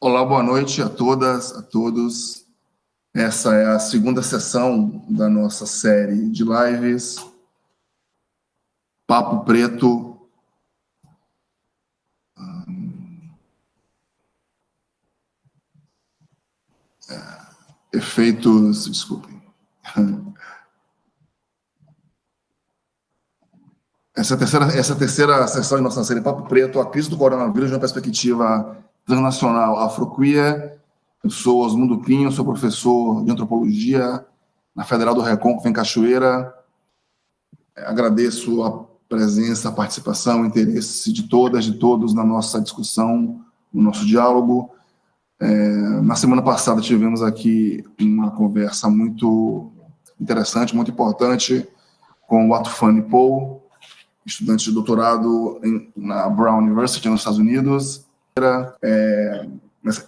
Olá, boa noite a todas, a todos. Essa é a segunda sessão da nossa série de lives, Papo Preto, efeitos, desculpem. Essa terceira sessão de nossa série Papo Preto, a crise do coronavírus de uma perspectiva transnacional afro-queer. Eu sou Osmundo Pinho, sou professor de antropologia na Federal do Recôncavo, em Cachoeira. Agradeço a presença, a participação, o interesse de todas, de todos na nossa discussão, no nosso diálogo. Na semana passada tivemos aqui uma conversa muito interessante, muito importante, com o Atufani Paul, estudante de doutorado na Brown University, nos Estados Unidos.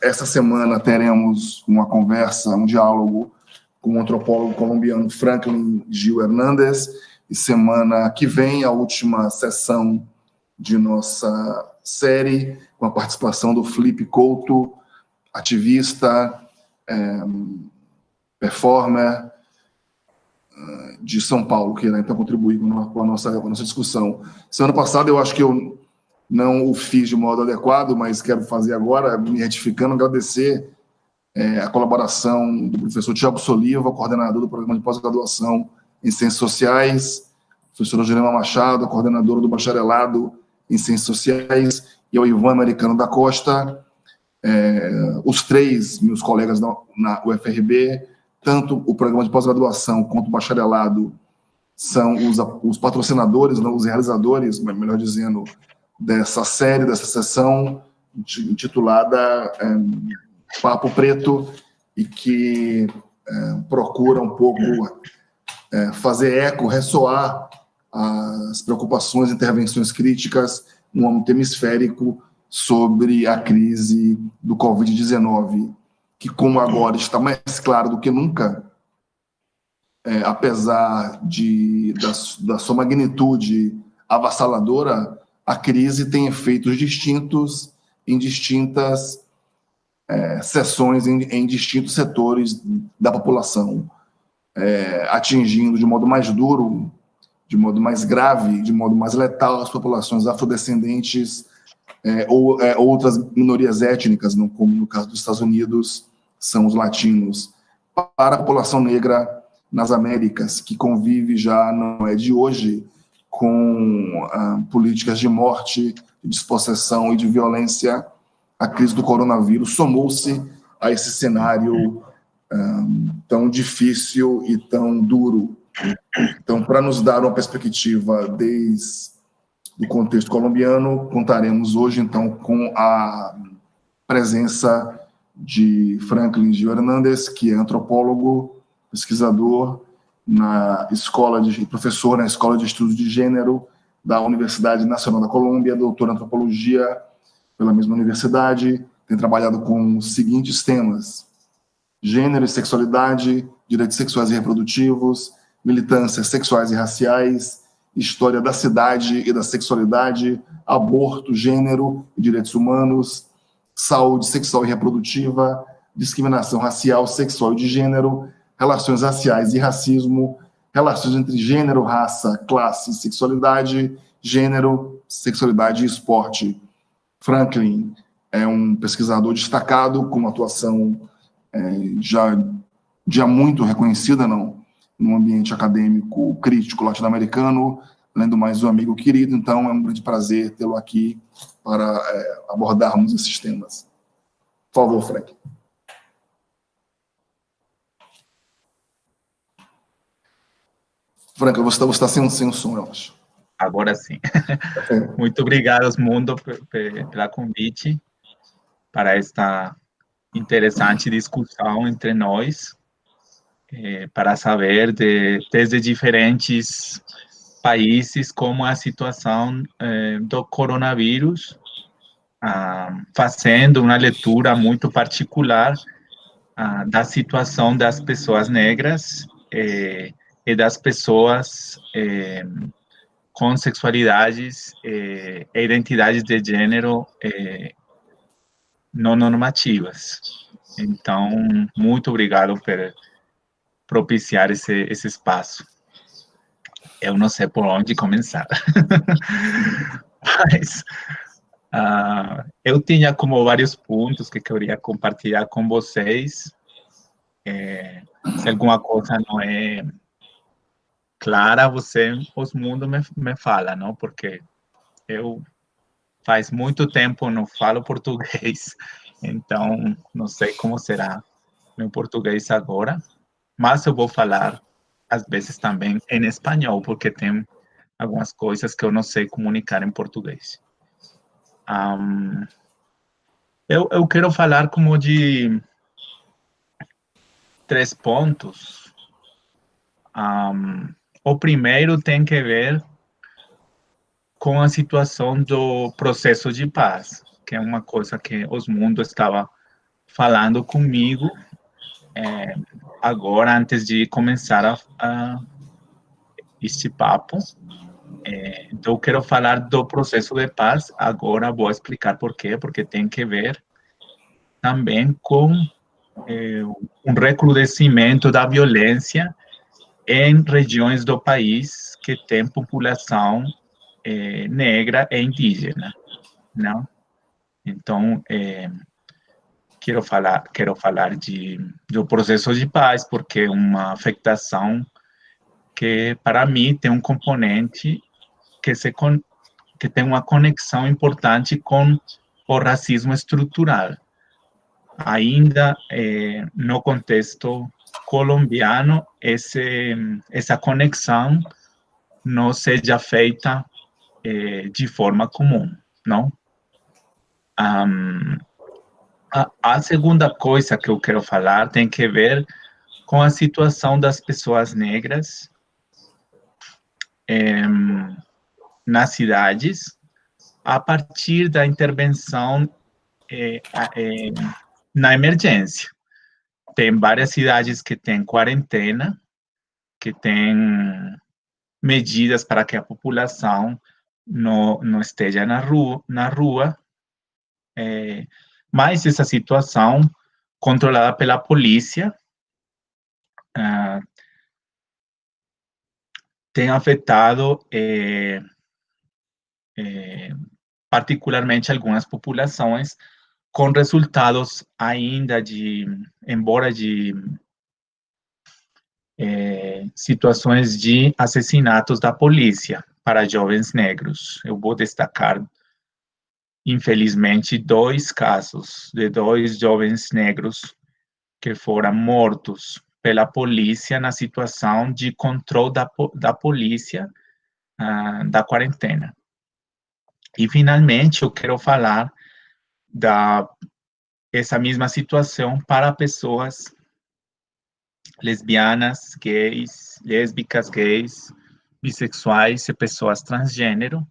Essa semana teremos uma conversa, um diálogo com o antropólogo colombiano Franklin Gil Hernández, e semana que vem, a última sessão de nossa série, com a participação do Felipe Couto, ativista, performer de São Paulo, que irá então contribuir com a nossa discussão. Semana passada eu acho que eu não o fiz de modo adequado, mas quero fazer agora, me retificando, agradecer a colaboração do professor Tiago Soliva, coordenador do programa de pós-graduação em Ciências Sociais, professora Jerema Machado, coordenadora do bacharelado em Ciências Sociais, e ao Ivan Americano da Costa, os três meus colegas na UFRB, tanto o programa de pós-graduação quanto o bacharelado são os patrocinadores, os realizadores, melhor dizendo, dessa série, dessa sessão intitulada Papo Preto, e que procura um pouco fazer eco, ressoar as preocupações e intervenções críticas no âmbito hemisférico sobre a crise do Covid-19, que, como agora está mais claro do que nunca, apesar da sua magnitude avassaladora, a crise tem efeitos distintos em distintas seções, em distintos setores da população, atingindo de modo mais duro, de modo mais grave, de modo mais letal as populações afrodescendentes ou outras minorias étnicas, como no caso dos Estados Unidos, são os latinos. Para a população negra nas Américas, que convive já, não é de hoje, com políticas de morte, de despossessão e de violência, a crise do coronavírus somou-se a esse cenário tão difícil e tão duro. Então, para nos dar uma perspectiva desde o contexto colombiano, contaremos hoje, então, com a presença de Franklin Gil Hernández, que é antropólogo, pesquisador, professor na Escola de Estudos de Gênero da Universidade Nacional da Colômbia, doutor em antropologia pela mesma universidade, tem trabalhado com os seguintes temas: gênero e sexualidade, direitos sexuais e reprodutivos, militâncias sexuais e raciais, história da cidade e da sexualidade, aborto, gênero e direitos humanos, saúde sexual e reprodutiva, discriminação racial, sexual e de gênero, relações raciais e racismo, relações entre gênero, raça, classe, sexualidade, gênero, sexualidade e esporte. Franklin é um pesquisador destacado, com uma atuação já muito reconhecida no ambiente acadêmico crítico latino-americano, além do mais, um amigo querido. Então é um grande prazer tê-lo aqui para abordarmos esses temas. Por favor, Frank. Frank, você está sem o som, eu acho. Agora sim. Muito obrigado, Osmundo, pelo convite para esta interessante discussão entre nós, para saber desde diferentes países como a situação do coronavírus, fazendo uma leitura muito particular da situação das pessoas negras e das pessoas com sexualidades e identidades de gênero não normativas. Então, muito obrigado por propiciar esse espaço. Eu não sei por onde começar. Mas eu tinha como vários pontos que queria compartilhar com vocês. Se alguma coisa não é clara, os mundos me fala, não? Porque eu faz muito tempo não falo português, então não sei como será meu português agora, mas eu vou falar às vezes também em espanhol, porque tem algumas coisas que eu não sei comunicar em português. Eu quero falar como de 3 pontos. O primeiro tem que ver com a situação do processo de paz, que é uma coisa que os mundos estava falando comigo agora, antes de começar este papo. Então, eu quero falar do processo de paz, agora vou explicar por quê, porque tem que ver também com um recrudescimento da violência em regiões do país que tem população negra e indígena, não? Então, quero falar do processo de paz, porque é uma afetação que, para mim, tem um componente que tem uma conexão importante com o racismo estrutural. Ainda no contexto colombiano, essa conexão não seja feita de forma comum, não? A segunda coisa que eu quero falar tem que ver com a situação das pessoas negras nas cidades, a partir da intervenção na emergência. Tem várias cidades que têm quarentena, que têm medidas para que a população não esteja na rua, mas essa situação, controlada pela polícia, tem afetado particularmente algumas populações, com resultados ainda embora de situações de assassinatos da polícia para jovens negros. Eu vou destacar, infelizmente, 2 casos de 2 jovens negros que foram mortos pela polícia na situação de controle da polícia da quarentena. E, finalmente, eu quero falar essa mesma situação para pessoas lesbianas, gays, lésbicas, gays, bissexuais e pessoas transgênero,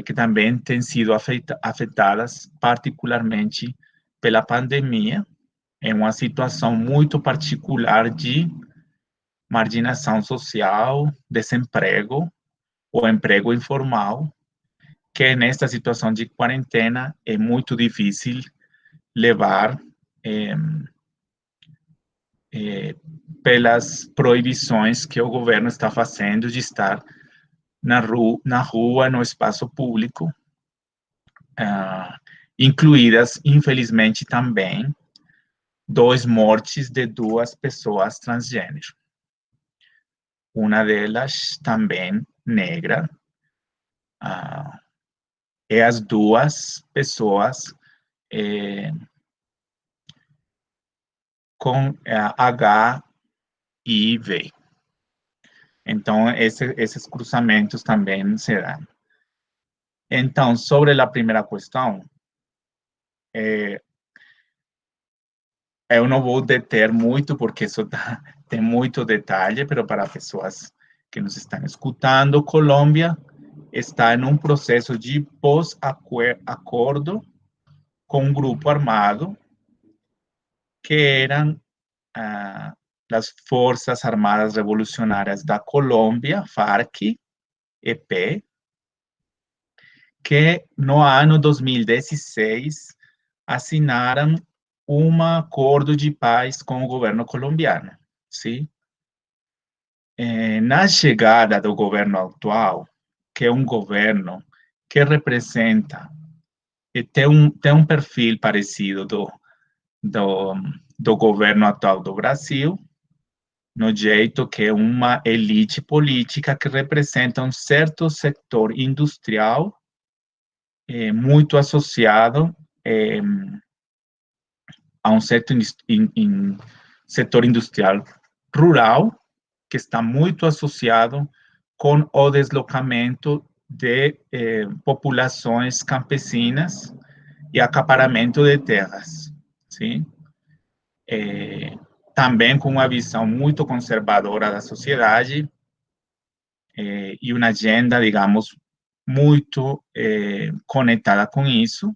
que também têm sido afetadas particularmente pela pandemia, em uma situação muito particular de marginação social, desemprego ou emprego informal, que nesta situação de quarentena é muito difícil levar pelas proibições que o governo está fazendo de estar na rua, no espaço público, incluídas, infelizmente, também 2 mortes de 2 pessoas transgênero. Uma delas também negra, e as 2 pessoas com HIV. Então, esses cruzamentos também serão. Então, sobre a primeira questão, eu não vou deter muito, porque isso tem muito detalhe, mas para pessoas que nos estão escutando, Colômbia está em um processo de pós-acordo com um grupo armado, que eram as Forças Armadas Revolucionárias da Colômbia, FARC-EP, que no ano 2016 assinaram um acordo de paz com o governo colombiano, sim? Na chegada do governo atual, que é um governo que representa e tem um perfil parecido do governo atual do Brasil, no jeito que é uma elite política que representa um certo setor industrial muito associado a um certo setor industrial rural, que está muito associado com o deslocamento de populações campesinas e acaparamento de terras, sim? Também com uma visão muito conservadora da sociedade e uma agenda, digamos, muito conectada com isso,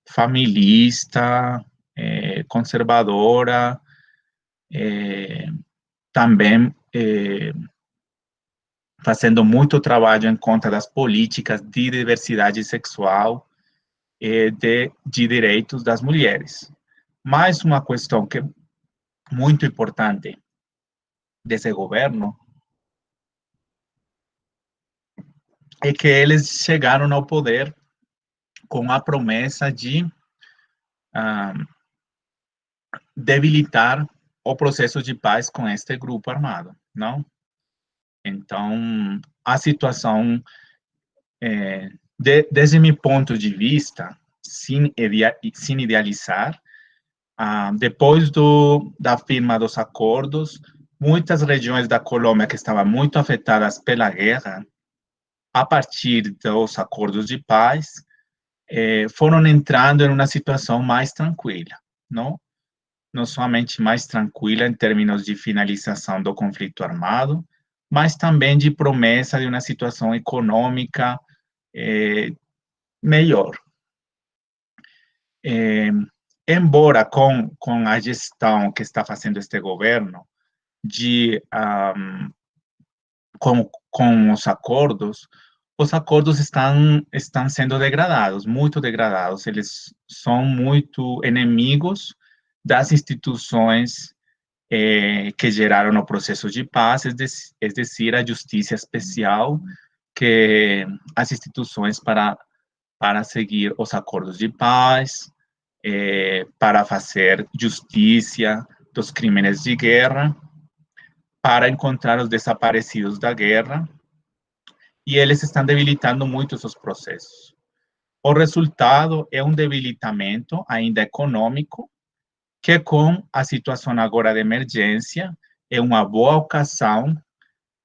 familista, conservadora, também fazendo muito trabalho em conta das políticas de diversidade sexual e de direitos das mulheres. Mais uma questão que é muito importante desse governo é que eles chegaram ao poder com a promessa de debilitar o processo de paz com este grupo armado, não? Então, a situação, desde meu ponto de vista, sem idealizar, depois da firma dos acordos, muitas regiões da Colômbia que estavam muito afetadas pela guerra, a partir dos acordos de paz, foram entrando em uma situação mais tranquila, não? Não somente mais tranquila em termos de finalização do conflito armado, mas também de promessa de uma situação econômica melhor. Embora com a gestão que está fazendo este governo, com os acordos estão sendo degradados, muito degradados. Eles são muito inimigos das instituições que geraram o processo de paz, é decir, a justiça especial, que as instituições para seguir os acordos de paz, para fazer justiça dos crimes de guerra, para encontrar os desaparecidos da guerra, e eles estão debilitando muito os processos. O resultado é um debilitamento ainda econômico, que com a situação agora de emergência é uma boa ocasião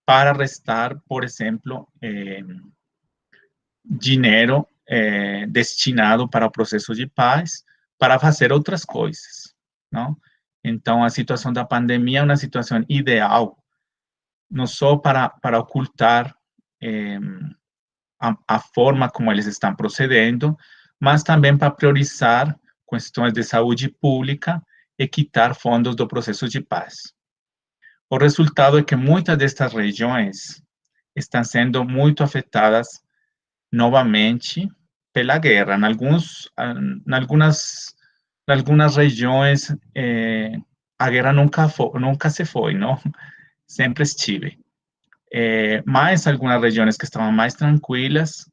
para restar, por exemplo, dinheiro destinado para o processo de paz, para fazer outras coisas, não? Então, a situação da pandemia é uma situação ideal, não só para ocultar a forma como eles estão procedendo, mas também para priorizar questões de saúde pública e quitar fundos do processo de paz. O resultado é que muitas destas regiões estão sendo muito afetadas novamente pela guerra. Em algumas regiões, a guerra nunca se foi, não? Sempre estive. Mas algumas regiões que estavam mais tranquilas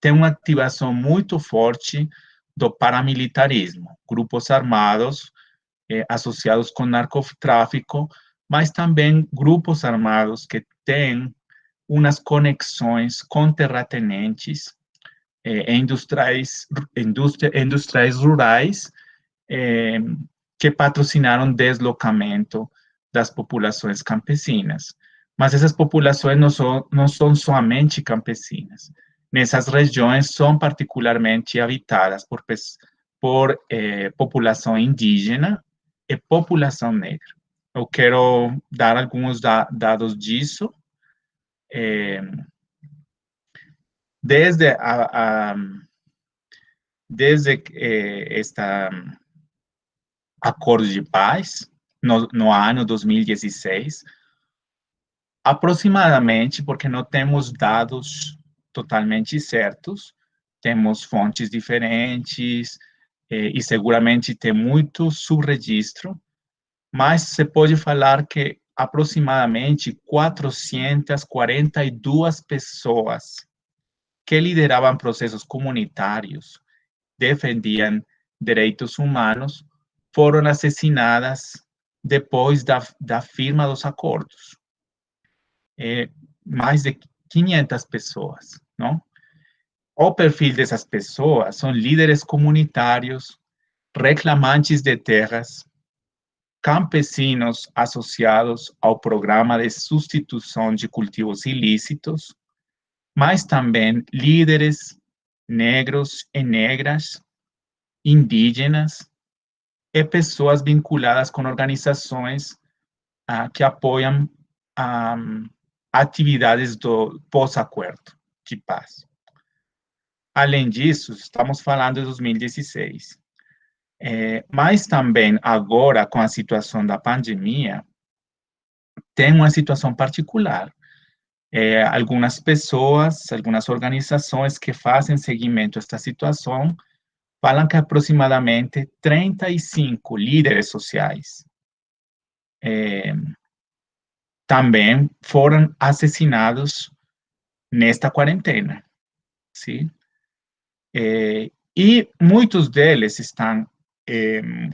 têm uma ativação muito forte do paramilitarismo, grupos armados associados com narcotráfico, mas também grupos armados que têm umas conexões com terratenentes industriais rurais que patrocinaram deslocamento das populações campesinas. Mas essas populações não são somente campesinas. Nessas regiões são particularmente habitadas por população indígena e população negra. Eu quero dar alguns dados disso. Desde este acordo de paz, no ano 2016, aproximadamente, porque não temos dados totalmente certos, temos fontes diferentes, e seguramente tem muito subregistro, mas se pode falar que aproximadamente 442 pessoas que lideravam processos comunitários, defendiam direitos humanos, foram assassinadas depois da firma dos acordos. Mais de 500 pessoas, não? O perfil dessas pessoas são líderes comunitários, reclamantes de terras, campesinos associados ao programa de substituição de cultivos ilícitos, mas também líderes negros e negras, indígenas e pessoas vinculadas com organizações que apoiam atividades do pós-acordo de paz. Além disso, estamos falando de 2016, mas também agora, com a situação da pandemia, tem uma situação particular. Algumas pessoas, algumas organizações que fazem seguimento a esta situação, falam que aproximadamente 35 líderes sociais também foram assassinados nesta quarentena, sim? E muitos deles estão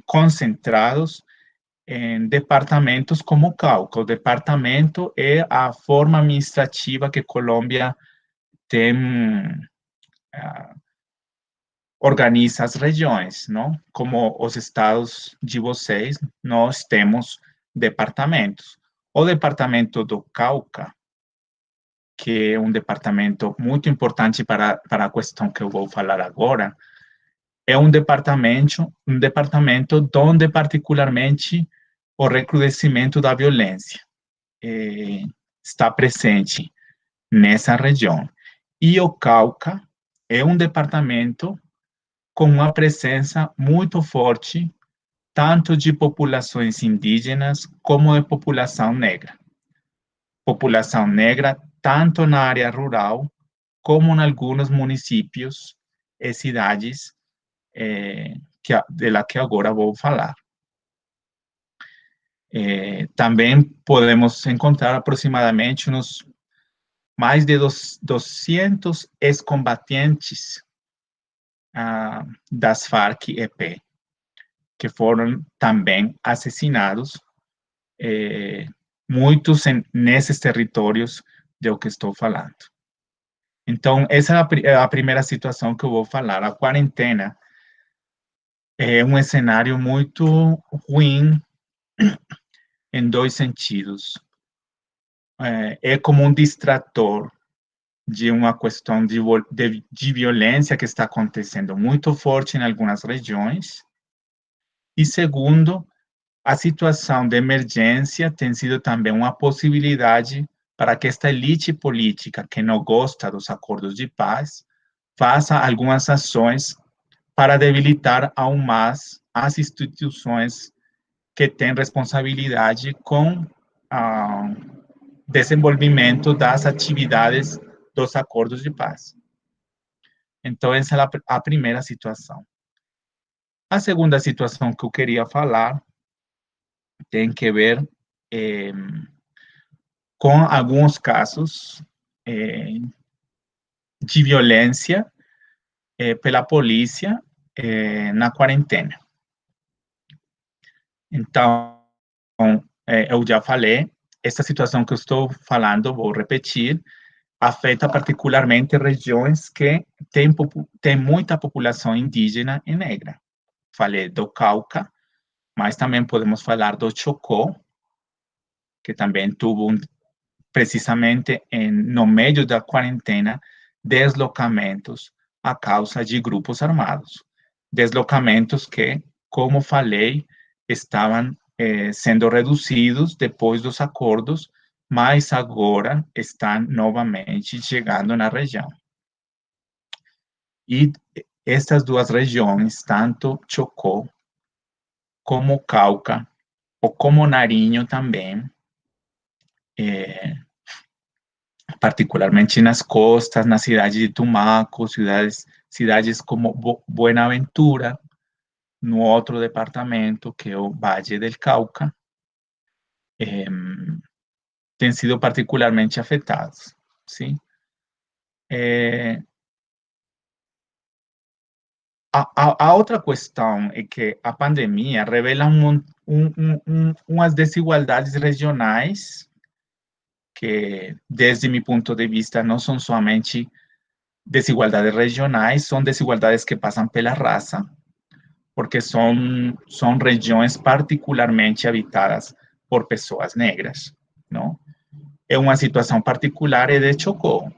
concentrados em departamentos como Cauca. O departamento é a forma administrativa que Colômbia tem, organiza as regiões, não? Como os estados de vocês, nós temos departamentos. O departamento do Cauca, que é um departamento muito importante para a questão que eu vou falar agora, é um departamento onde particularmente o recrudescimento da violência está presente nessa região. E o Cauca é um departamento com uma presença muito forte, tanto de populações indígenas como de população negra. População negra tanto na área rural como em alguns municípios e cidades de la que agora vou falar. Também podemos encontrar aproximadamente mais de 200 ex-combatentes das Farc-EP, que foram também assassinados, muitos nesses territórios de que estou falando. Então, essa é a primeira situação que eu vou falar. A quarentena é um cenário muito ruim em dois sentidos. É como um distrator de uma questão de violência que está acontecendo muito forte em algumas regiões. E segundo, a situação de emergência tem sido também uma possibilidade para que esta elite política que não gosta dos acordos de paz faça algumas ações para debilitar aún mais as instituições que têm responsabilidade com desenvolvimento das atividades dos acordos de paz. Então, essa é a primeira situação. A segunda situação que eu queria falar tem que ver com alguns casos de violência pela polícia na quarentena. Então, eu já falei, essa situação que eu estou falando, vou repetir, afeta particularmente regiões que têm muita população indígena e negra. Falei do Cauca, mas também podemos falar do Chocó, que também tuvo, precisamente no meio da quarentena, deslocamentos a causa de grupos armados. Deslocamentos que, como falei, estavam sendo reduzidos depois dos acordos, mas agora estão novamente chegando na região. E estas duas regiões, tanto Chocó como Cauca, ou como Nariño também, particularmente nas costas, na cidade de Tumaco, cidades cidades como Buenaventura, no outro departamento, que é o Valle del Cauca, têm sido particularmente afetados, sim? A outra questão é que a pandemia revela umas desigualdades regionais que, desde meu ponto de vista, não são somente desigualdades regionais, são desigualdades que passam pela raça, porque são regiões particularmente habitadas por pessoas negras, não? É uma situação particular é de Chocó.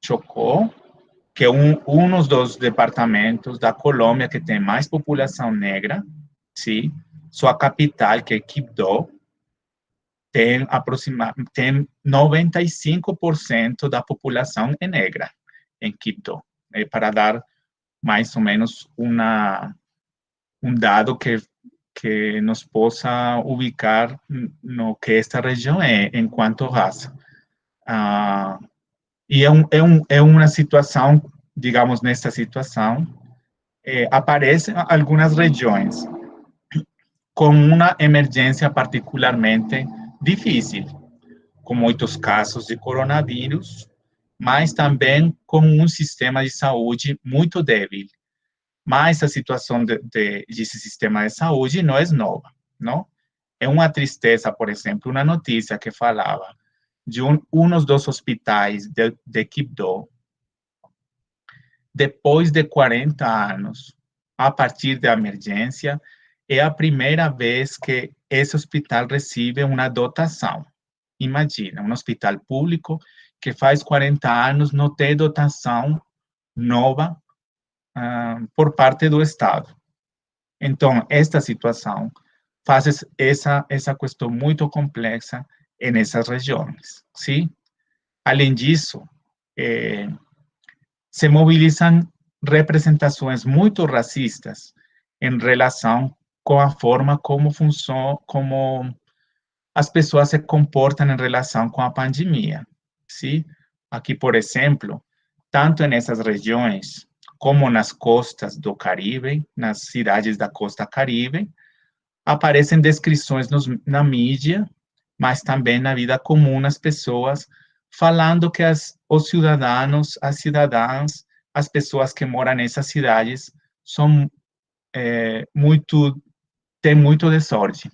Chocó, que é um dos departamentos da Colômbia que tem mais população negra, sim? Sua capital, que é Quibdó, tem 95% da população é negra em Quibdó, para dar mais ou menos dado que nos possa ubicar no que esta região é, enquanto raça. E é uma situação, digamos, nessa situação, aparecem algumas regiões com uma emergência particularmente difícil, com muitos casos de coronavírus, mas também com um sistema de saúde muito débil. Mas a situação desse sistema de saúde não é nova, não? É uma tristeza, por exemplo, uma notícia que falava de um dos hospitais de Quibdó, depois de 40 anos, a partir da emergência, é a primeira vez que esse hospital recebe uma dotação. Imagina, um hospital público que faz 40 anos não tem dotação nova por parte do Estado. Então, esta situação faz essa questão muito complexa nessas regiões, sim? Além disso, se mobilizam representações muito racistas em relação com a forma como funciona, como as pessoas se comportam em relação com a pandemia, sim? Aqui, por exemplo, tanto nessas regiões como nas costas do Caribe, nas cidades da costa Caribe, aparecem descrições na mídia, mas também na vida comum das pessoas, falando que os cidadãos, as cidadãs, as pessoas que moram nessas cidades são têm muito desordem,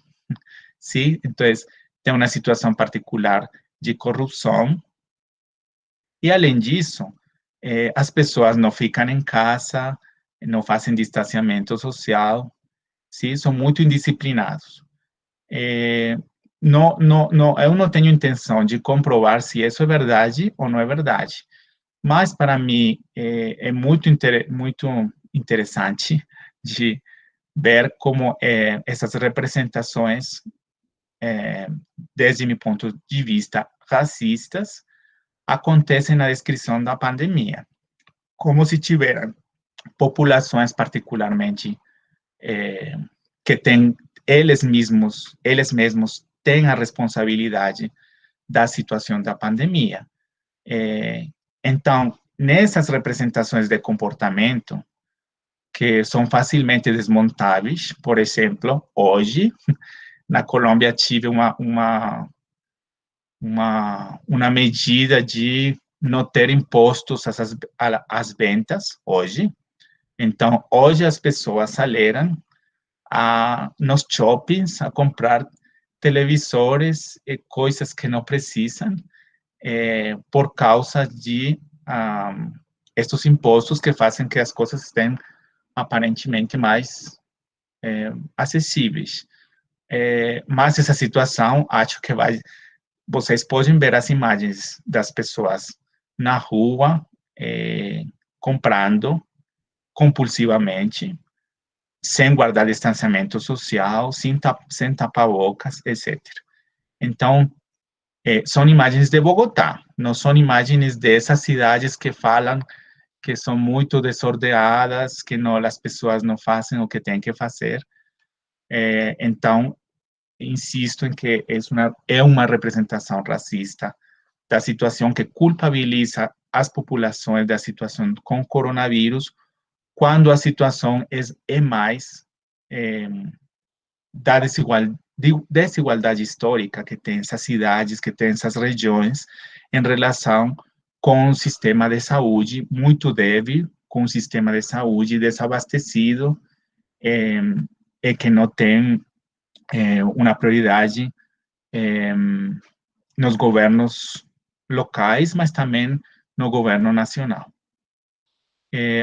sim? Então, tem uma situação particular de corrupção, e além disso, as pessoas não ficam em casa, não fazem distanciamento social, sim? São muito indisciplinados. Eu não tenho intenção de comprovar se isso é verdade ou não é verdade, mas para mim é muito interessante de ver como essas representações, desde meu ponto de vista racistas, acontecem na descrição da pandemia, como se tiveram populações particularmente que têm eles mesmos têm a responsabilidade da situação da pandemia. Então, nessas representações de comportamento, que são facilmente desmontáveis, por exemplo, hoje, na Colômbia, tive uma medida de não ter impostos às ventas, hoje. Então, hoje as pessoas saíram nos shoppings a comprar televisores e coisas que não precisam, por causa de estes impostos que fazem que as coisas estejam aparentemente mais acessíveis. Mas essa situação, acho que vocês podem ver as imagens das pessoas na rua, comprando compulsivamente, sem guardar distanciamento social, sem tapabocas, etc. Então, são imagens de Bogotá, não são imagens dessas cidades que falam que são muito desordenadas, que não, as pessoas não fazem o que têm que fazer. Então, insisto em que é uma representação racista da situação que culpabiliza as populações da situação com coronavírus quando a situação é mais da desigualdade histórica que tem essas cidades, que tem essas regiões, em relação com o sistema de saúde muito débil, com um sistema de saúde desabastecido, e que não tem uma prioridade nos governos locais, mas também no governo nacional.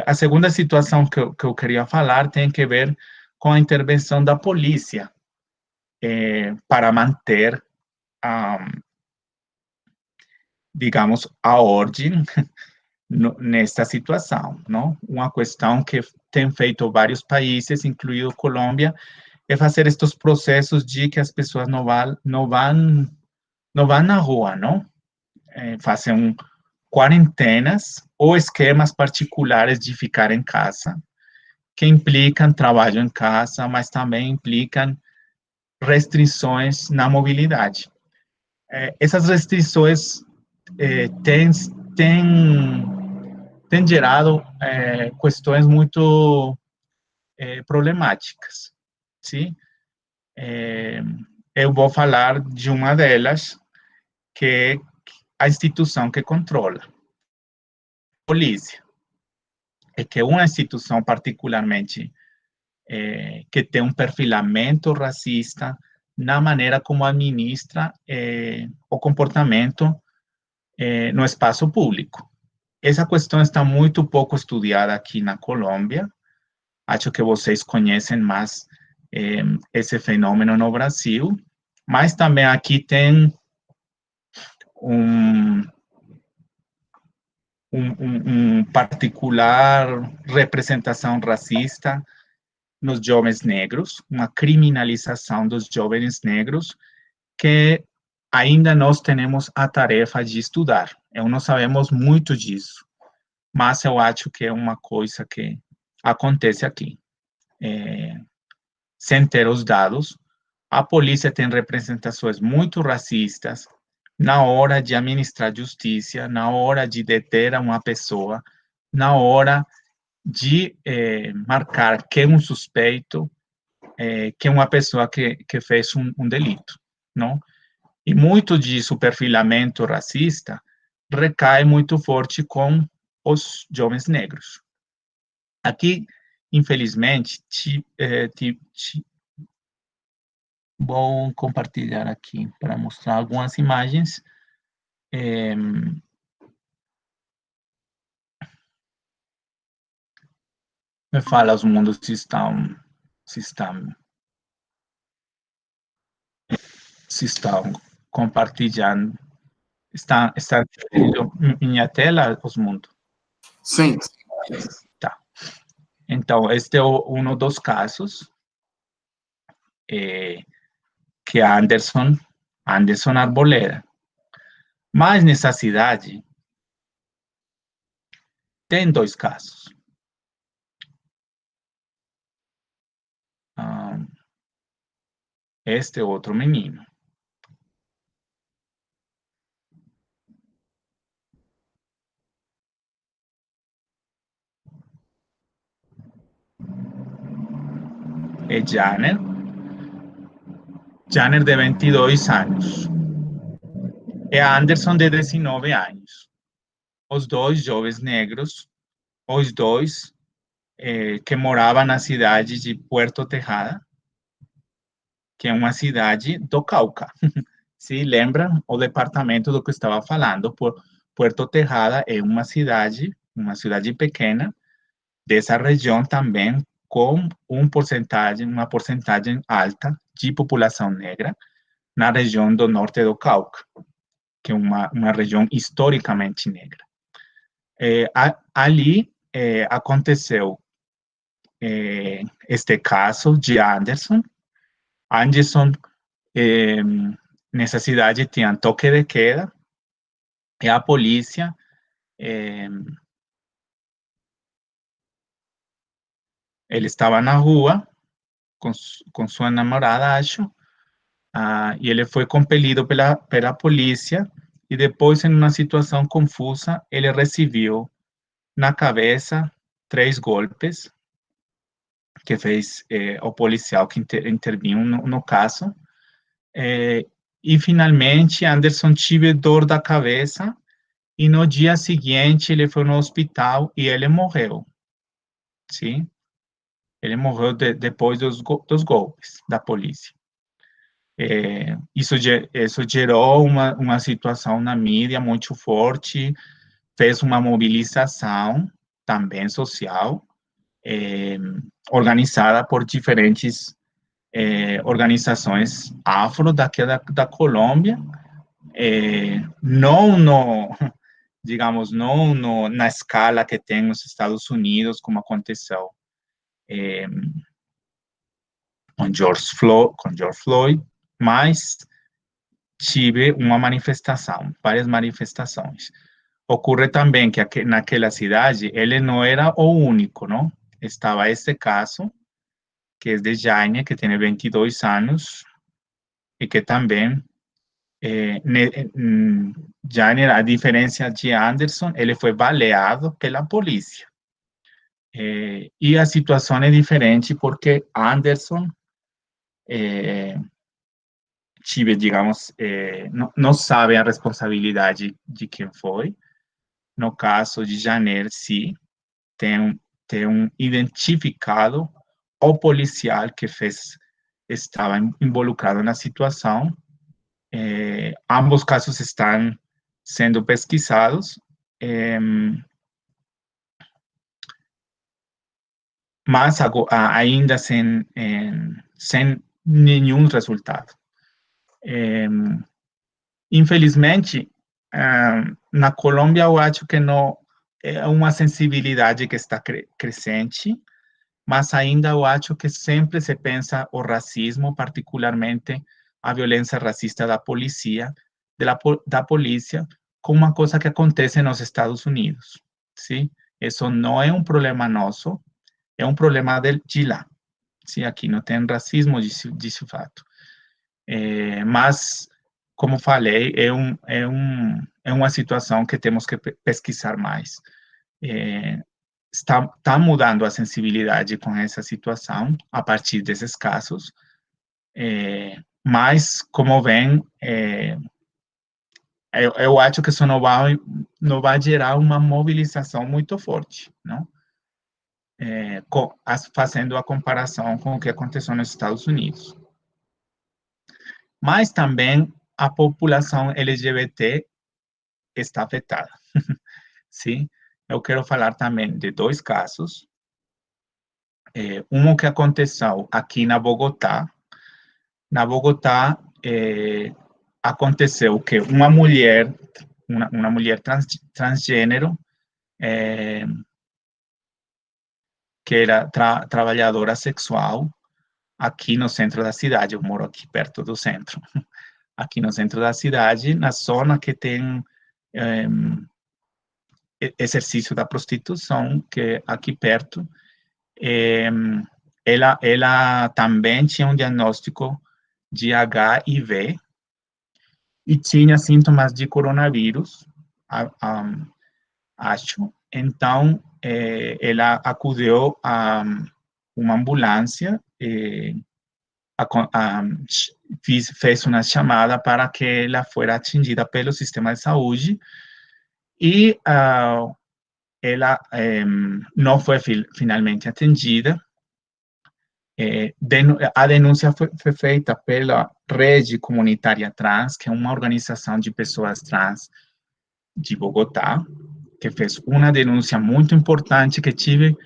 A segunda situação que eu queria falar tem que ver com a intervenção da polícia para manter, digamos, a ordem nesta situação, não? Uma questão que tem feito vários países, incluindo Colômbia, é fazer estes processos de que as pessoas não vão na rua, não? Fazem quarentenas ou esquemas particulares de ficar em casa, que implicam trabalho em casa, mas também implicam restrições na mobilidade. Essas restrições têm gerado questões muito problemáticas, sim? Eu vou falar de uma delas, que é a instituição que controla, a polícia. É que é uma instituição particularmente que tem um perfilamento racista na maneira como administra o comportamento no espaço público. Essa questão está muito pouco estudada aqui na Colômbia. Acho que vocês conhecem mais esse fenômeno no Brasil, mas também aqui tem um particular representação racista nos jovens negros, uma criminalização dos jovens negros, que ainda nós temos a tarefa de estudar. Não sabemos muito disso, mas eu acho que é uma coisa que acontece aqui. Sem ter os dados, a polícia tem representações muito racistas na hora de administrar justiça, na hora de deter uma pessoa, na hora de marcar quem é um suspeito, quem é uma pessoa que fez um delito, não? E muito disso, perfilamento racista, recai muito forte com os jovens negros. Aqui, infelizmente, vou compartilhar aqui para mostrar algumas imagens. Me fala os mundos se estão compartilhando. Está minha tela, Osmundo? Sim. Tá. Então, este é um dos casos que é Anderson Arboleda. Mas nessa cidade tem dois casos. Este é outro menino. É Janer de 22 anos. É Anderson, de 19 anos. Os dois jovens negros, os dois que moravam na cidade de Puerto Tejada, que é uma cidade do Cauca. Se lembram o departamento do que eu estava falando? Puerto Tejada é uma cidade pequena, dessa região também, com uma porcentagem alta de população negra, na região do norte do Cauca, que é uma região historicamente negra. Ali aconteceu este caso de Anderson. Nessa cidade tinha toque de queda, e a polícia ele estava na rua com sua namorada, acho, e ele foi compelido pela polícia, e depois, em uma situação confusa, ele recebeu na cabeça 3 golpes que fez o policial que intervinha no caso. E, finalmente, Anderson teve dor da cabeça e no dia seguinte ele foi no hospital e ele morreu, sim? Ele morreu depois dos golpes da polícia. Isso gerou uma situação na mídia muito forte, fez uma mobilização também social, organizada por diferentes organizações afro daqui da Colômbia, digamos, não na escala que tem nos Estados Unidos, como aconteceu com George Floyd, mas tive várias manifestações. Ocorre também que naquela cidade ele não era o único, não? Estava este caso, que é de Jaime, que tem 22 anos, e que também, Jaime, a diferença de Anderson, ele foi baleado pela polícia. E a situação é diferente porque Anderson digamos, não sabe a responsabilidade de quem foi. No caso de Janeiro, sim, tem identificado o policial que estava involucrado na situação. Ambos casos estão sendo pesquisados, mas ainda sem nenhum resultado. Infelizmente, na Colômbia, eu acho que não é uma sensibilidade que está crescente, mas ainda eu acho que sempre se pensa o racismo, particularmente a violência racista da polícia, como uma coisa que acontece nos Estados Unidos, sim? Isso não é um problema nosso, é um problema de lá, sim? Aqui não tem racismo de fato. Mas, como falei, é uma situação que temos que pesquisar mais. Está mudando a sensibilidade com essa situação a partir desses casos, mas, como vem, eu acho que isso não vai gerar uma mobilização muito forte, não? Fazendo a comparação com o que aconteceu nos Estados Unidos. Mas também a população LGBT está afetada, sim? Eu quero falar também de 2 casos. Um que aconteceu aqui na Bogotá. Na Bogotá, aconteceu que uma mulher transgênero, que era trabalhadora sexual, aqui no centro da cidade, eu moro aqui perto do centro, aqui no centro da cidade, na zona que tem exercício da prostituição, que é aqui perto, ela também tinha um diagnóstico de HIV e tinha sintomas de coronavírus, acho. Então, ela acudiu a uma ambulância, fez uma chamada para que ela fosse atendida pelo sistema de saúde e ela não foi finalmente atendida. A denúncia foi feita pela Rede Comunitária Trans, que é uma organização de pessoas trans de Bogotá, que fez uma denúncia muito importante, que teve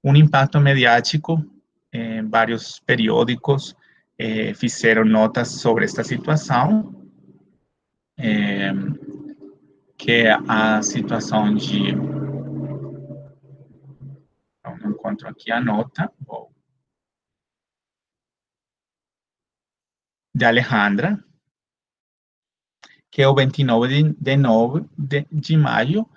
um impacto mediático. Vários periódicos fizeram notas sobre esta situação, que é a situação de... Não encontro aqui a nota. De Alejandra, que é o 29 de maio,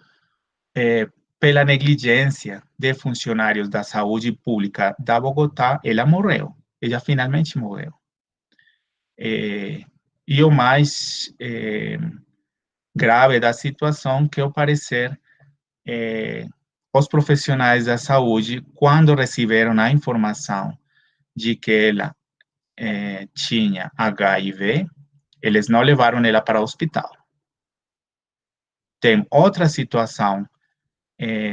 pela negligência de funcionários da saúde pública da Bogotá, ela morreu. Ela finalmente morreu. E o mais grave da situação, que ao parecer os profissionais da saúde, quando receberam a informação de que ela tinha HIV, eles não levaram ela para o hospital. Tem outra situação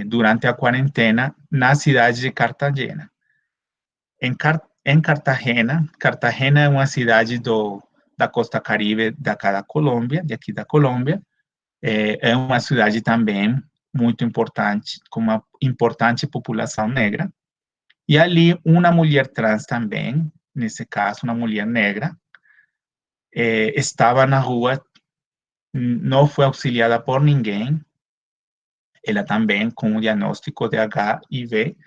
durante a quarentena na cidade de Cartagena. Em Cartagena é uma cidade da costa caribe da Colômbia, daqui da Colômbia, é uma cidade também muito importante, com uma importante população negra, e ali uma mulher trans também, nesse caso, uma mulher negra, estava na rua, não foi auxiliada por ninguém, ela também com o diagnóstico de HIV,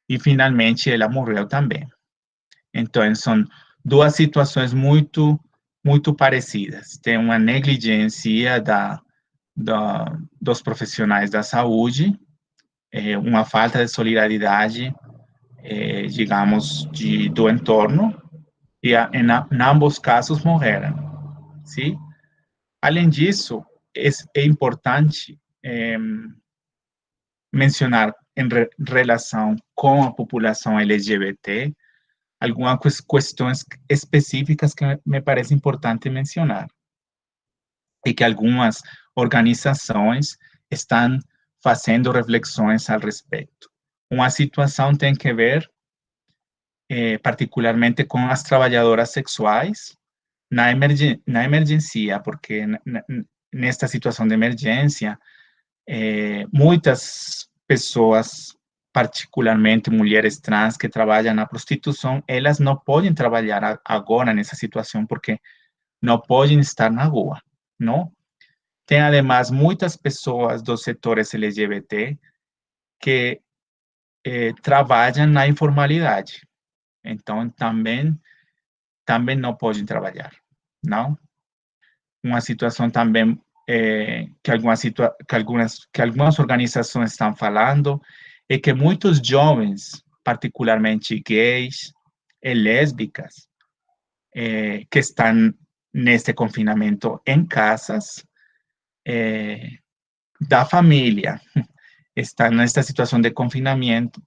e finalmente ela morreu também. Então, são duas situações muito parecidas. Tem uma negligência dos profissionais da saúde, uma falta de solidariedade, digamos, do entorno, e em ambos casos morreram, sim? Além disso, é importante mencionar em relação com a população LGBT algumas questões específicas que me parece importante mencionar e que algumas organizações estão fazendo reflexões al respeito. Uma situação tem que ver particularmente com as trabalhadoras sexuais na emergência, porque nesta situação de emergência, muitas pessoas, particularmente mulheres trans que trabalham na prostituição, elas não podem trabalhar agora nessa situação porque não podem estar na rua, não? Tem, además, muitas pessoas dos setores LGBT que trabalham na informalidade. Então, também não podem trabalhar, não? Uma situação também que algumas organizações estão falando é que muitos jovens, particularmente gays e lésbicas, que estão neste confinamento em casas da família, estão nesta situação de confinamento,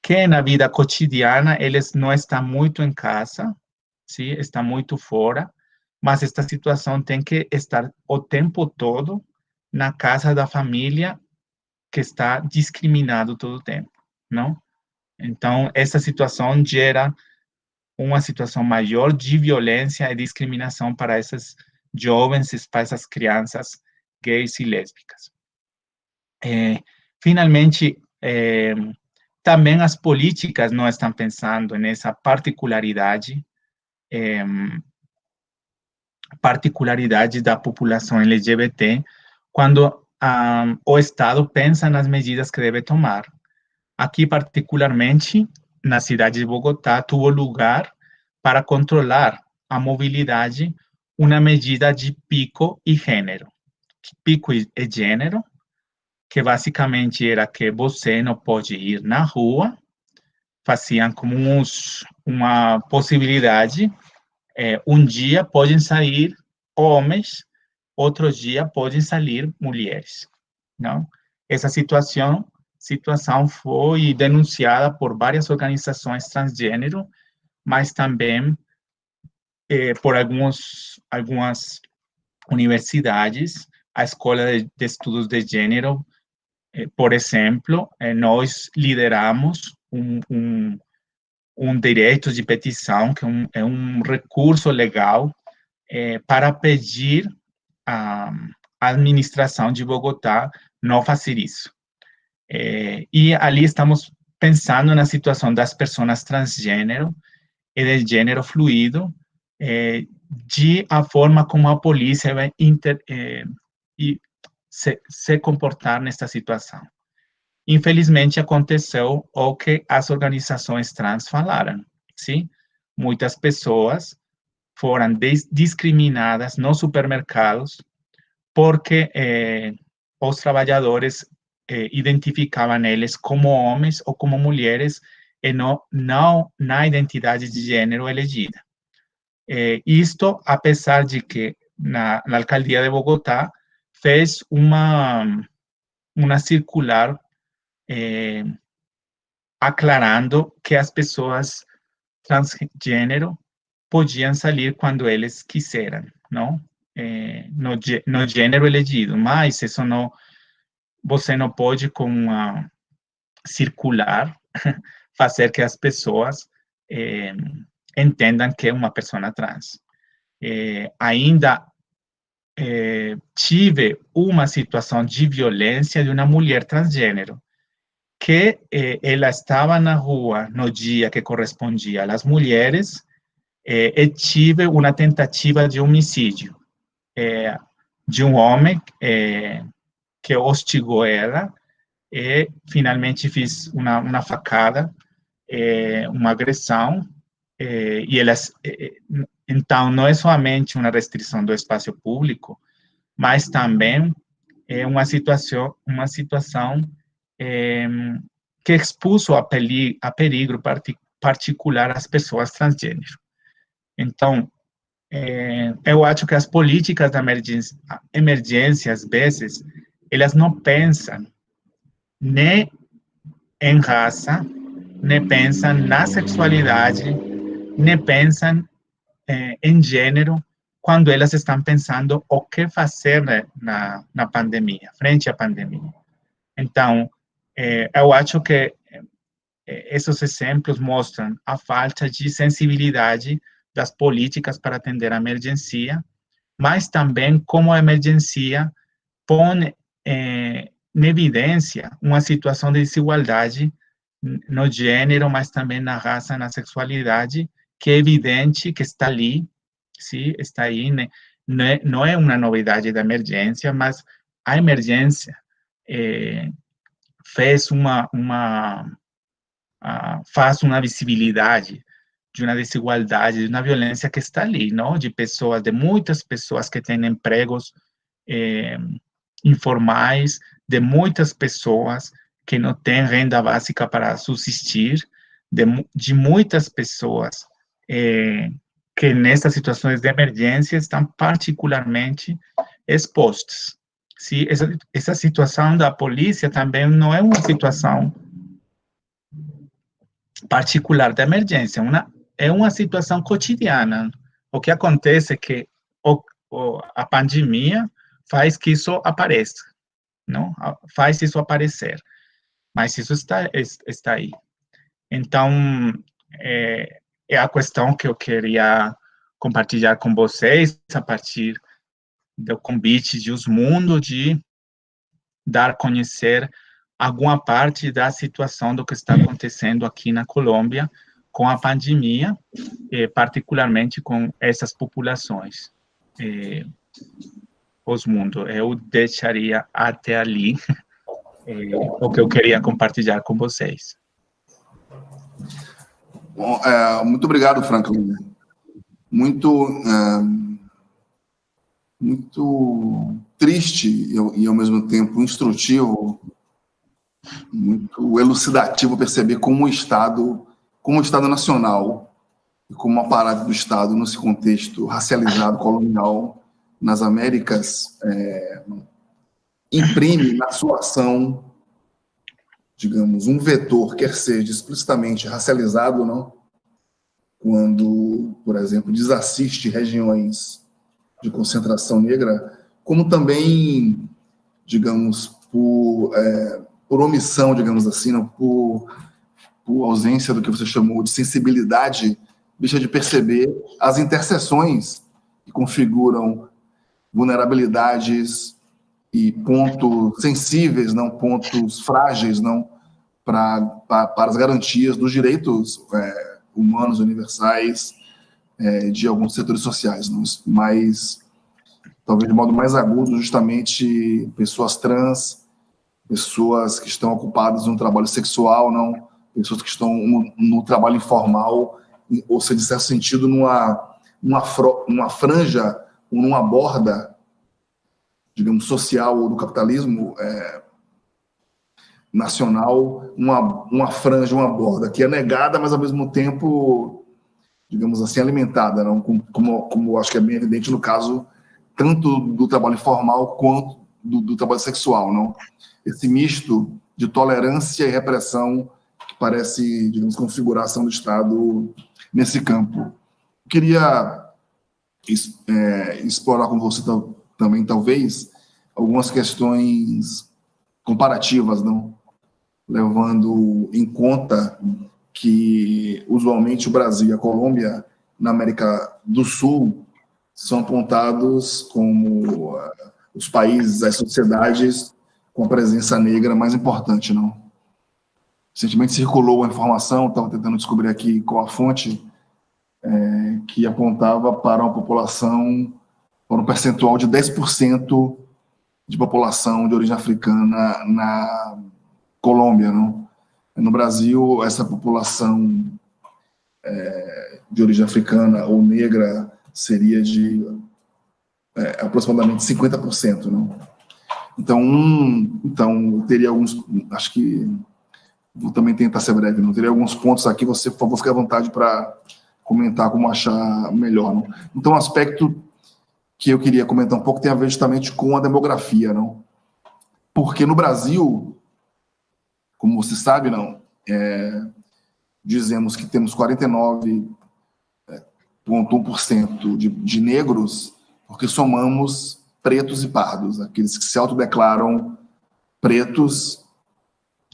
que na vida cotidiana eles não estão muito em casa, sim, estão muito fora, mas esta situação tem que estar o tempo todo na casa da família que está discriminado todo o tempo, não? Então, essa situação gera uma situação maior de violência e discriminação para essas jovens, para essas crianças gays e lésbicas. Finalmente, também as políticas não estão pensando nessa particularidade da população LGBT quando o Estado pensa nas medidas que deve tomar. Aqui, particularmente, na cidade de Bogotá, tuvo lugar para controlar a mobilidade uma medida de pico e gênero. Pico e gênero, que basicamente era que você não pode ir na rua, faziam como uma possibilidade, um dia podem sair homens, outro dia podem sair mulheres, não? Essa situação foi denunciada por várias organizações transgênero, mas também por algumas universidades, a Escola de Estudos de Gênero, por exemplo, nós lideramos um direito de petição, que é um recurso legal para pedir à administração de Bogotá não fazer isso. E ali estamos pensando na situação das pessoas transgênero e de gênero fluido, de a forma como a polícia vai se comportar nesta situação. Infelizmente, aconteceu o que as organizações trans falaram, sim? Muitas pessoas foram discriminadas nos supermercados porque os trabalhadores identificavam eles como homens ou como mulheres e não na identidade de gênero elegida. Isto, apesar de que na alcaldia de Bogotá fez uma uma circular aclarando que as pessoas transgênero podiam sair quando eles quiseram, não? No gênero elegido, mas isso não, você não pode, com uma circular, fazer que as pessoas entendam que é uma pessoa trans. Ainda tive uma situação de violência de uma mulher transgênero, que ela estava na rua no dia que correspondia às mulheres, e tive uma tentativa de homicídio de um homem que hostigou ela, e finalmente fiz uma facada, uma agressão, e elas, então, não é somente uma restrição do espaço público, mas também é uma situação que expulso a perigo particular as pessoas transgênero. Então, eu acho que as políticas de emergência, às vezes, elas não pensam nem em raça, nem pensam na sexualidade, nem pensam em gênero, quando elas estão pensando o que fazer na pandemia, frente à pandemia. Então, eu acho que esses exemplos mostram a falta de sensibilidade das políticas para atender a emergência, mas também como a emergência põe em evidência uma situação de desigualdade no gênero, mas também na raça, na sexualidade, que é evidente que está ali, sim, está aí, né? Não é uma novidade da emergência, mas a emergência faz uma visibilidade de uma desigualdade, de uma violência que está ali, não? De pessoas, de muitas pessoas que têm empregos informais, de muitas pessoas que não têm renda básica para subsistir, de muitas pessoas que nessas situações de emergência estão particularmente expostas. Se essa situação da polícia também não é uma situação particular da emergência, é uma situação cotidiana. O que acontece é que a pandemia faz que isso apareça, não? Faz isso aparecer, mas isso está aí. Então, é a questão que eu queria compartilhar com vocês, a partir do convite de Osmundo, de dar a conhecer alguma parte da situação do que está acontecendo aqui na Colômbia com a pandemia, particularmente com essas populações. Osmundo, eu deixaria até ali o que eu queria compartilhar com vocês. Bom, muito obrigado, Franklin. Muito triste e, ao mesmo tempo, instrutivo, muito elucidativo perceber como o Estado nacional e como o aparato do Estado, nesse contexto racializado, colonial, nas Américas, imprime na sua ação, digamos, um vetor, quer seja explicitamente racializado, não? Quando, por exemplo, desassiste regiões de concentração negra, como também, digamos, por omissão, digamos assim, não? Por ausência do que você chamou de sensibilidade, deixa de perceber as interseções que configuram vulnerabilidades e pontos sensíveis, não pontos frágeis, não para as garantias dos direitos humanos universais de alguns setores sociais, não? Mas talvez de modo mais agudo, justamente pessoas trans, pessoas que estão ocupadas no trabalho sexual, não, pessoas que estão no trabalho informal, ou seja, de certo sentido, numa franja ou numa borda, digamos, social do capitalismo nacional, uma franja, uma borda que é negada, mas ao mesmo tempo, digamos assim, alimentada, não? Como acho que é bem evidente no caso tanto do trabalho informal quanto do trabalho sexual, não? Esse misto de tolerância e repressão que parece, digamos, configuração do Estado nesse campo. Eu queria explorar com você também, talvez, algumas questões comparativas, não? Levando em conta que, usualmente, o Brasil e a Colômbia, na América do Sul, são apontados como os países, as sociedades com a presença negra mais importante, não? Recentemente circulou a informação, estava tentando descobrir aqui qual a fonte, que apontava para uma população, para um percentual de 10% de população de origem africana na Colômbia, não? No Brasil, essa população de origem africana ou negra seria de aproximadamente 50%, não? Então, teria alguns, acho que vou também tentar ser breve, não? Teria alguns pontos aqui, você, por favor, fique à vontade para comentar como achar melhor, não? Então, um aspecto que eu queria comentar um pouco tem a ver justamente com a demografia, não? Porque no Brasil, como você sabe, não, dizemos que temos 49,1% de negros, porque somamos pretos e pardos, aqueles que se autodeclaram pretos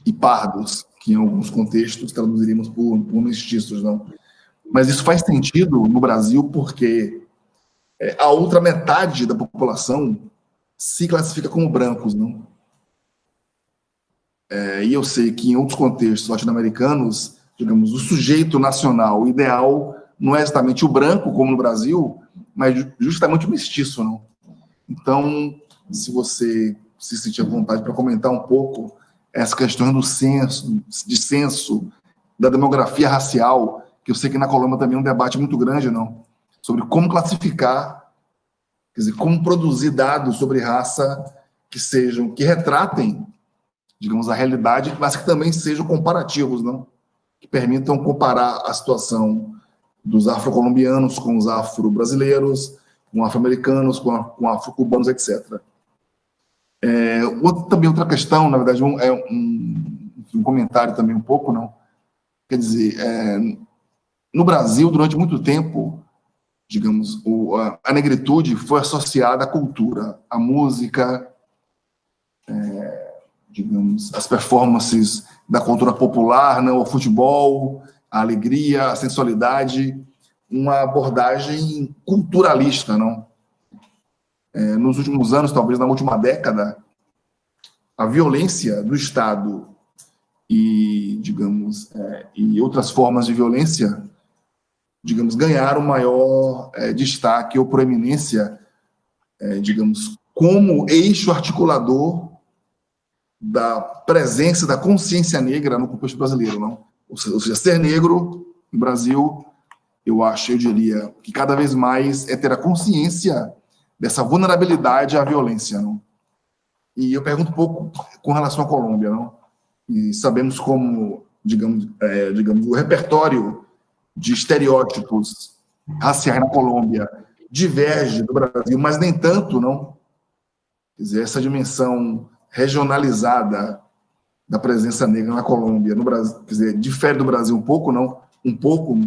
e pardos, que em alguns contextos traduziríamos por mestiços, não? Mas isso faz sentido no Brasil porque a outra metade da população se classifica como brancos, não? E eu sei que em outros contextos latino-americanos, digamos, o sujeito nacional ideal não é exatamente o branco, como no Brasil, mas justamente o mestiço, não? Então, se você se sentir à vontade para comentar um pouco essa questão do censo, da demografia racial, que eu sei que na Colômbia também é um debate muito grande, não? Sobre como classificar, quer dizer, como produzir dados sobre raça que retratem, digamos, a realidade, mas que também sejam comparativos, não? Que permitam comparar a situação dos afro-colombianos com os afro-brasileiros, com afro-americanos, com afro-cubanos, etc. Também outra questão, na verdade, um comentário também um pouco, não? Quer dizer, no Brasil, durante muito tempo, digamos, a negritude foi associada à cultura, à música, digamos, as performances da cultura popular, não, o futebol, a alegria, a sensualidade, uma abordagem culturalista, não? Nos últimos anos, talvez na última década, a violência do Estado e, digamos, e outras formas de violência, digamos, ganharam maior destaque ou proeminência, digamos, como eixo articulador da presença da consciência negra no contexto brasileiro, não? Ou seja, ser negro no Brasil, eu diria, que cada vez mais é ter a consciência dessa vulnerabilidade à violência, não? E eu pergunto um pouco com relação à Colômbia, não? E sabemos como, digamos, o repertório de estereótipos raciais na Colômbia diverge do Brasil, mas nem tanto, não? Quer dizer, essa dimensão regionalizada da presença negra na Colômbia, no Brasil, quer dizer, difere do Brasil um pouco, não? Um pouco,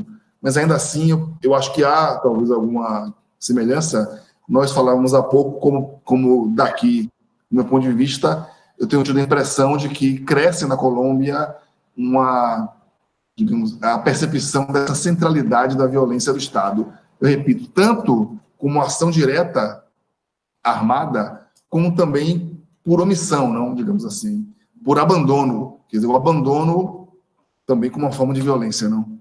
mas ainda assim eu acho que há talvez alguma semelhança. Nós falávamos há pouco como daqui, do meu ponto de vista, eu tenho tido a impressão de que cresce na Colômbia digamos, a percepção dessa centralidade da violência do Estado. Eu repito, tanto como ação direta, armada, como também por omissão, não, digamos assim, por abandono, quer dizer, o abandono também como uma forma de violência, não?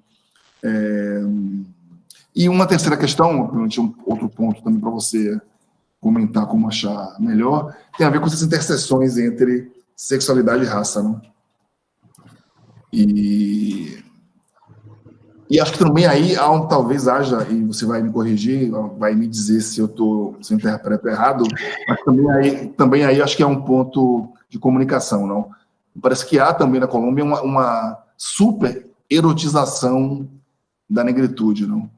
E uma terceira questão, outro ponto também para você comentar como achar melhor, tem a ver com essas interseções entre sexualidade e raça, não? E acho que também aí talvez haja, e você vai me corrigir, vai me dizer se eu interpreto errado, mas também aí acho que é um ponto de comunicação, não? Parece que há também na Colômbia uma super erotização da negritude, não?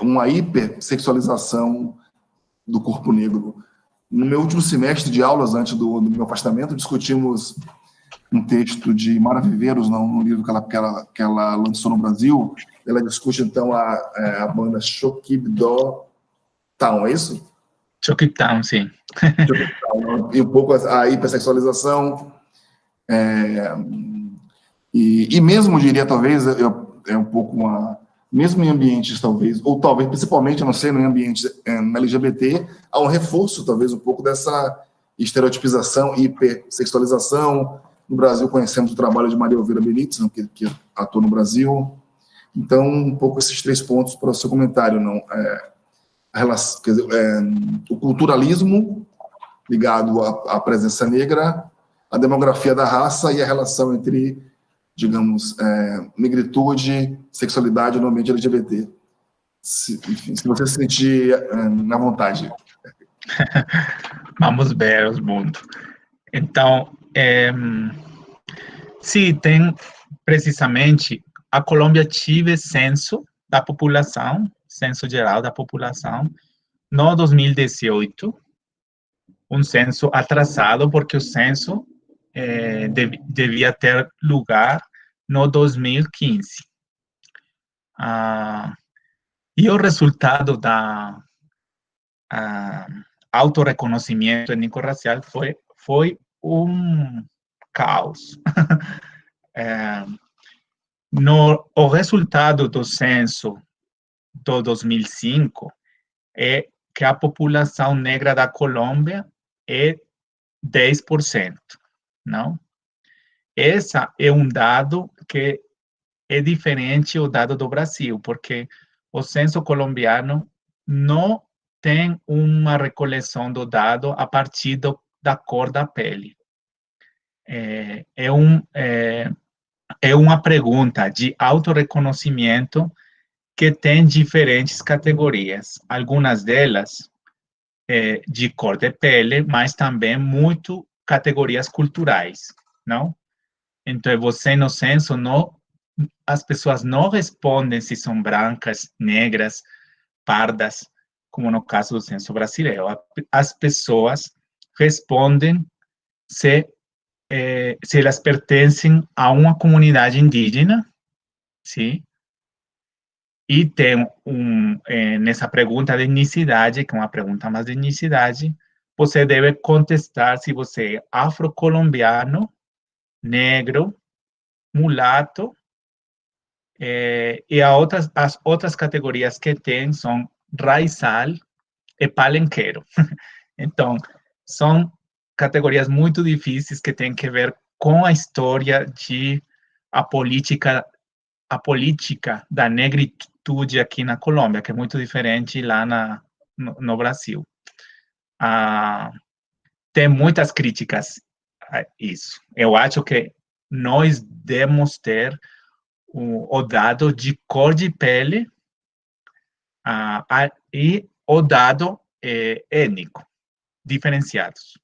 Uma hipersexualização do corpo negro. No meu último semestre de aulas, antes do meu afastamento, discutimos um texto de Mara Viveiros, no livro que ela lançou no Brasil. Ela discute, então, a banda Shokibdo Town, é isso? Chokip Town, sim. E um pouco a hipersexualização. E mesmo, diria, talvez, é um pouco mesmo em ambientes, talvez, ou talvez, principalmente, eu não sei, em ambientes na LGBT, há um reforço, talvez, um pouco dessa estereotipização e hipersexualização. No Brasil, conhecemos o trabalho de Maria Elvira Benítez, que atua no Brasil. Então, um pouco esses 3 pontos para o seu comentário, não? A relação, quer dizer, o culturalismo ligado à presença negra, a demografia da raça e a relação entre, digamos, negritude, sexualidade no ambiente LGBT. Enfim, se você se sentir na vontade. Vamos ver os mundos. Então, sim, tem precisamente, a Colômbia tive censo da população, censo geral da população, no 2018, um censo atrasado, porque o censo devia ter lugar no 2015. E o resultado da autorreconhecimento étnico-racial foi um caos. O resultado do censo do 2005 é que a população negra da Colômbia é 10%, não? Esse é um dado que é diferente do dado do Brasil, porque o censo colombiano não tem uma recoleção do dado a partir da cor da pele. É uma pergunta de autorreconhecimento que tem diferentes categorias. Algumas delas de cor de pele, mas também muito categorias culturais, não? Então, você no censo, as pessoas não respondem se são brancas, negras, pardas, como no caso do censo brasileiro. As pessoas respondem se elas pertencem a uma comunidade indígena, sim? E tem nessa pergunta de etnicidade, que é uma pergunta mais de etnicidade, você deve contestar se você é afrocolombiano, negro, mulato, e as outras categorias que tem são raizal e palenquero. Então, são categorias muito difíceis que têm que ver com a história a política da negritude aqui na Colômbia, que é muito diferente lá no Brasil. Tem muitas críticas a isso. Eu acho que nós devemos ter o dado de cor de pele e o dado étnico, diferenciados.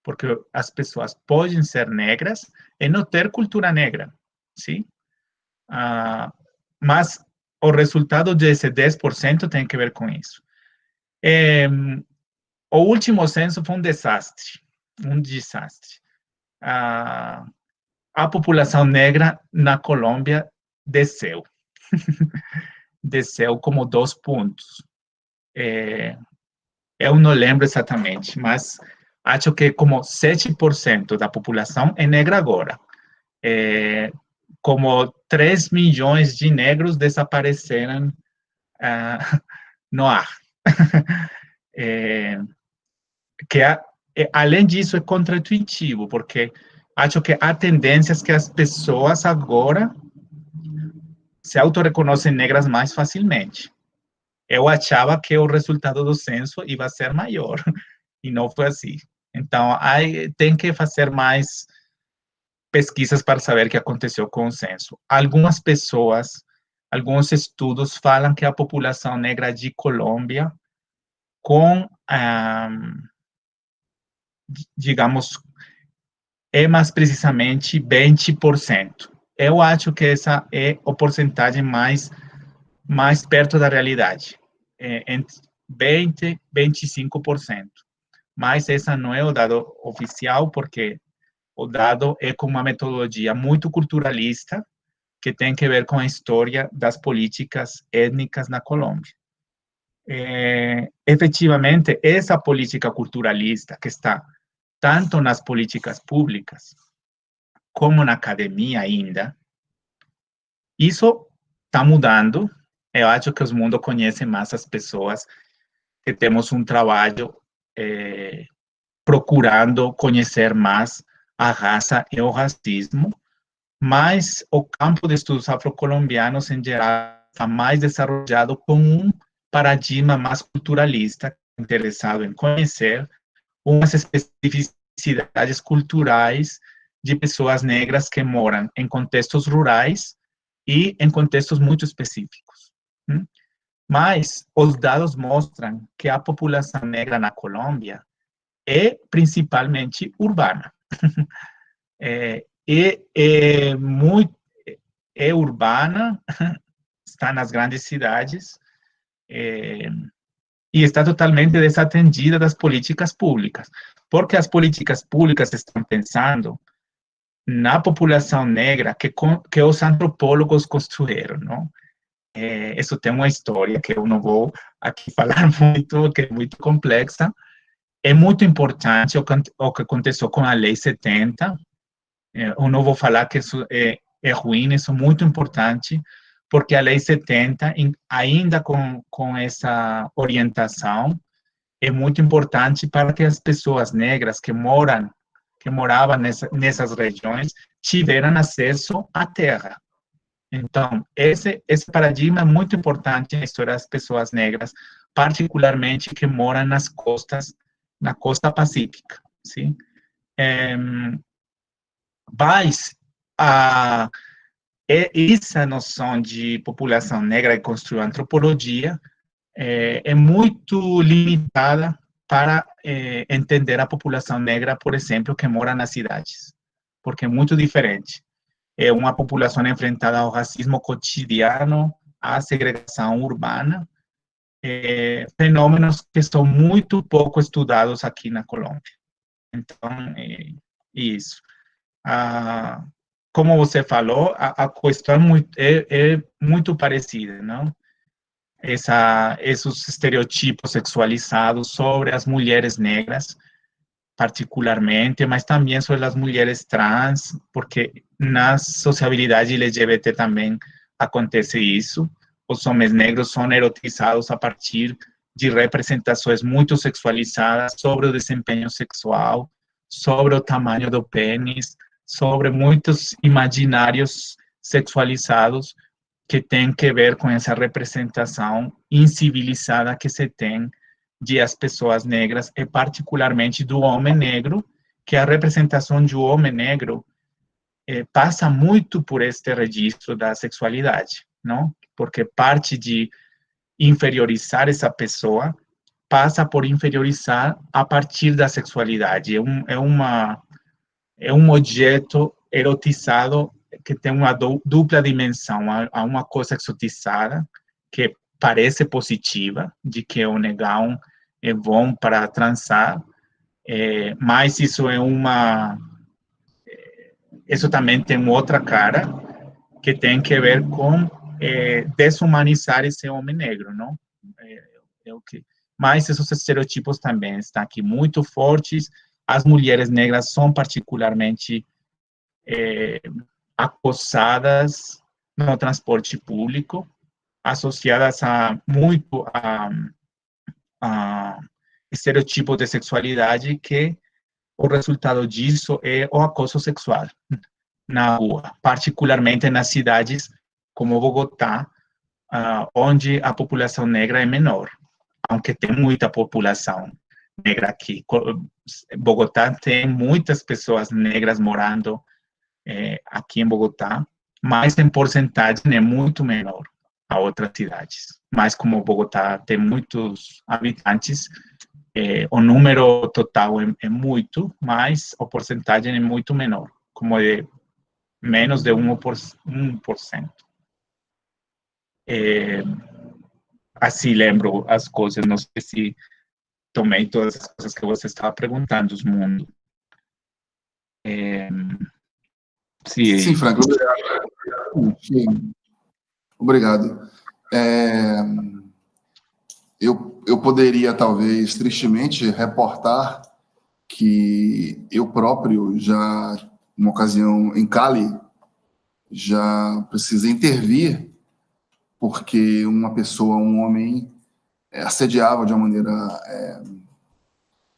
Porque as pessoas podem ser negras e não ter cultura negra, sim? Mas o resultado desse 10% tem que ver com isso. O último censo foi um desastre. A população negra na Colômbia desceu. Desceu como 2 pontos. Eu não lembro exatamente, mas acho que como 7% da população é negra agora. Como 3 milhões de negros desapareceram no ar. Além disso, é contraintuitivo, porque acho que há tendências que as pessoas agora se autorreconhecem negras mais facilmente. Eu achava que o resultado do censo ia ser maior, e não foi assim. Então, tem que fazer mais pesquisas para saber o que aconteceu com o censo. Algumas pessoas, alguns estudos falam que a população negra de Colômbia, digamos, é mais precisamente 20%. Eu acho que essa é a porcentagem mais perto da realidade, entre 20% e 25%. mas esse não é o dado oficial, porque o dado é com uma metodologia muito culturalista, que tem que ver com a história das políticas étnicas na Colômbia. Efetivamente, essa política culturalista que está tanto nas políticas públicas como na academia ainda, isso está mudando. Eu acho que o mundo conhece mais as pessoas que temos um trabalho procurando conhecer mais a raça e o racismo, mas o campo de estudos afrocolombianos, em geral, está mais desenvolvido com um paradigma mais culturalista, interessado em conhecer umas especificidades culturais de pessoas negras que moram em contextos rurais e em contextos muito específicos. Mas os dados mostram que a população negra na Colômbia é principalmente urbana. É urbana, está nas grandes cidades, e está totalmente desatendida das políticas públicas, porque as políticas públicas estão pensando na população negra que os antropólogos construíram, não? Isso tem uma história que eu não vou aqui falar muito, que é muito complexa. É muito importante o que aconteceu com a Lei 70. Eu não vou falar que isso é ruim, isso é muito importante, porque a Lei 70, ainda com essa orientação, é muito importante para que as pessoas negras que moravam nessas regiões tiveram acesso à terra. Então, esse paradigma é muito importante na história das pessoas negras, particularmente que moram na costa pacífica, sim? Mas essa noção de população negra que construiu a antropologia é muito limitada para entender a população negra, por exemplo, que mora nas cidades, porque é muito diferente. É uma população enfrentada ao racismo cotidiano, à segregação urbana, fenômenos que são muito pouco estudados aqui na Colômbia. Então, isso. Como você falou, a questão é muito parecida, não? Esses estereotipos sexualizados sobre as mulheres negras, particularmente, mas também sobre as mulheres trans, porque na sociabilidade LGBT também acontece isso. Os homens negros são erotizados a partir de representações muito sexualizadas sobre o desempenho sexual, sobre o tamanho do pênis, sobre muitos imaginários sexualizados que tem que ver com essa representação incivilizada que se tem de as pessoas negras, e particularmente do homem negro, que a representação do homem negro passa muito por este registro da sexualidade, não? Porque parte de inferiorizar essa pessoa passa por inferiorizar a partir da sexualidade. É um objeto erotizado que tem uma dupla dimensão. Há uma coisa exotizada que parece positiva, de que o negão é bom para transar, mas isso também tem outra cara, que tem que ver com desumanizar esse homem negro, não? Mas esses estereotipos também estão aqui muito fortes. As mulheres negras são particularmente acossadas no transporte público, associadas a estereotipos de sexualidade, que o resultado disso é o acoso sexual na rua, particularmente nas cidades como Bogotá, onde a população negra é menor, aunque tem muita população negra aqui. Bogotá tem muitas pessoas negras morando aqui em Bogotá, mas em porcentagem é muito menor a outras cidades. Mas como Bogotá tem muitos habitantes, o número total é muito, mas a porcentagem é muito menor, como de menos de 1%. Assim lembro as coisas, não sei se tomei todas as coisas que você estava perguntando, os mundos. Sim, Sim, Frank, obrigado. Sim, obrigado. É, eu poderia, talvez, tristemente, reportar que eu próprio já, uma ocasião em Cali, já precisei intervir porque uma pessoa, um homem, assediava de uma maneira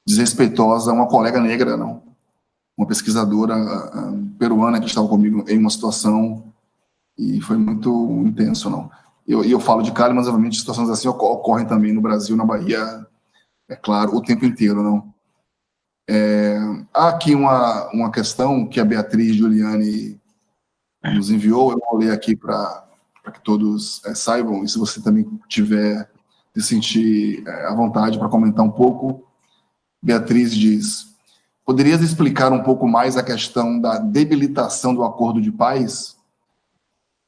desrespeitosa uma colega negra, não, uma pesquisadora peruana que estava comigo em uma situação e foi muito intenso, não. Eu falo de Cali, mas obviamente situações assim ocorrem também no Brasil, na Bahia, é claro, o tempo inteiro, não. Há aqui uma questão que a Beatriz Giuliani nos enviou, eu vou ler aqui para que todos saibam, e se você também tiver de sentir à vontade para comentar um pouco. Beatriz diz: poderias explicar um pouco mais a questão da debilitação do acordo de paz?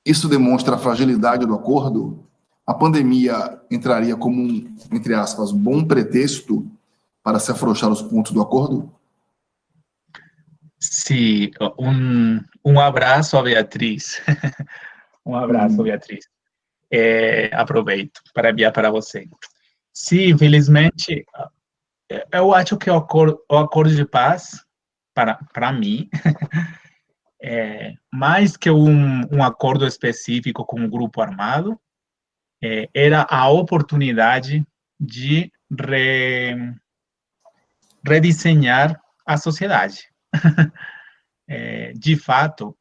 Isso demonstra a fragilidade do acordo? A pandemia entraria como um, entre aspas, bom pretexto para se afrouxar os pontos do acordo? sim, um abraço a Beatriz. Um abraço, Beatriz. Aproveito para enviar para você. Sim, infelizmente, eu acho que o acordo de paz, para mim, mais que um acordo específico com um grupo armado, era a oportunidade de redesenhar a sociedade. De fato,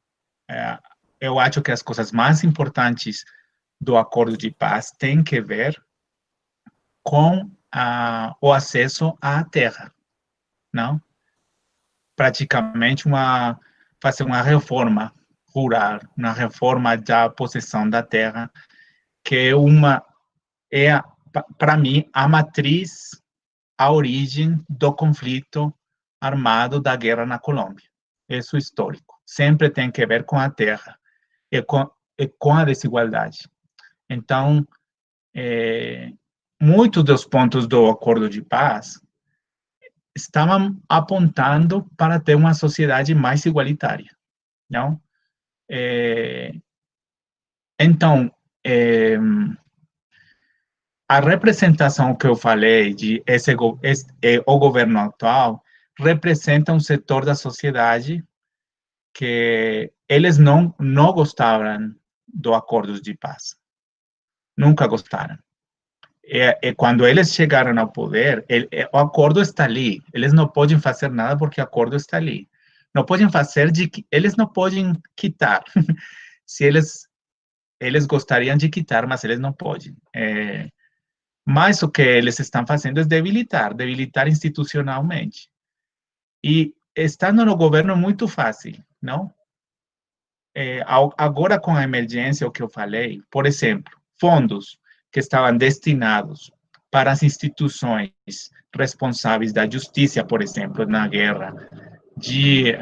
eu acho que as coisas mais importantes do acordo de paz têm que ver com o acesso à terra, não? Praticamente fazer uma reforma rural, uma reforma da possessão da terra, que é para mim a matriz, a origem do conflito armado da guerra na Colômbia. Isso é histórico. Sempre tem que ver com a terra e com a desigualdade. Então, muitos dos pontos do acordo de paz estavam apontando para ter uma sociedade mais igualitária, não? Então, a representação que eu falei de o governo atual representa um setor da sociedade que eles não gostaram do acordo de paz, nunca gostaram. Quando eles chegaram ao poder, o acordo está ali. Eles não podem fazer nada porque o acordo está ali. Não podem fazer eles não podem quitar. Se eles gostariam de quitar, mas eles não podem. Mas o que eles estão fazendo é debilitar institucionalmente. E estando no governo é muito fácil, não? Agora com a emergência, o que eu falei, por exemplo, fundos que estavam destinados para as instituições responsáveis da justiça, por exemplo, na guerra, de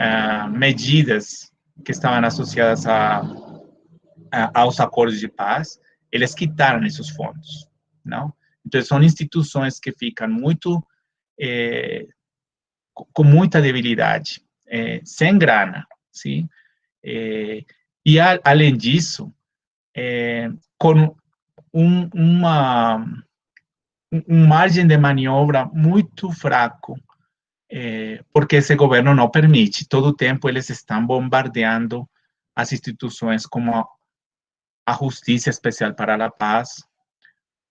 medidas que estavam associadas aos acordos de paz, eles quitaram esses fundos, não? Então, são instituições que ficam com muita debilidade, sem grana, sim? E, além disso, com uma margem de maniobra muito fraco, porque esse governo não permite. Todo o tempo eles estão bombardeando as instituições como a Justiça Especial para a Paz,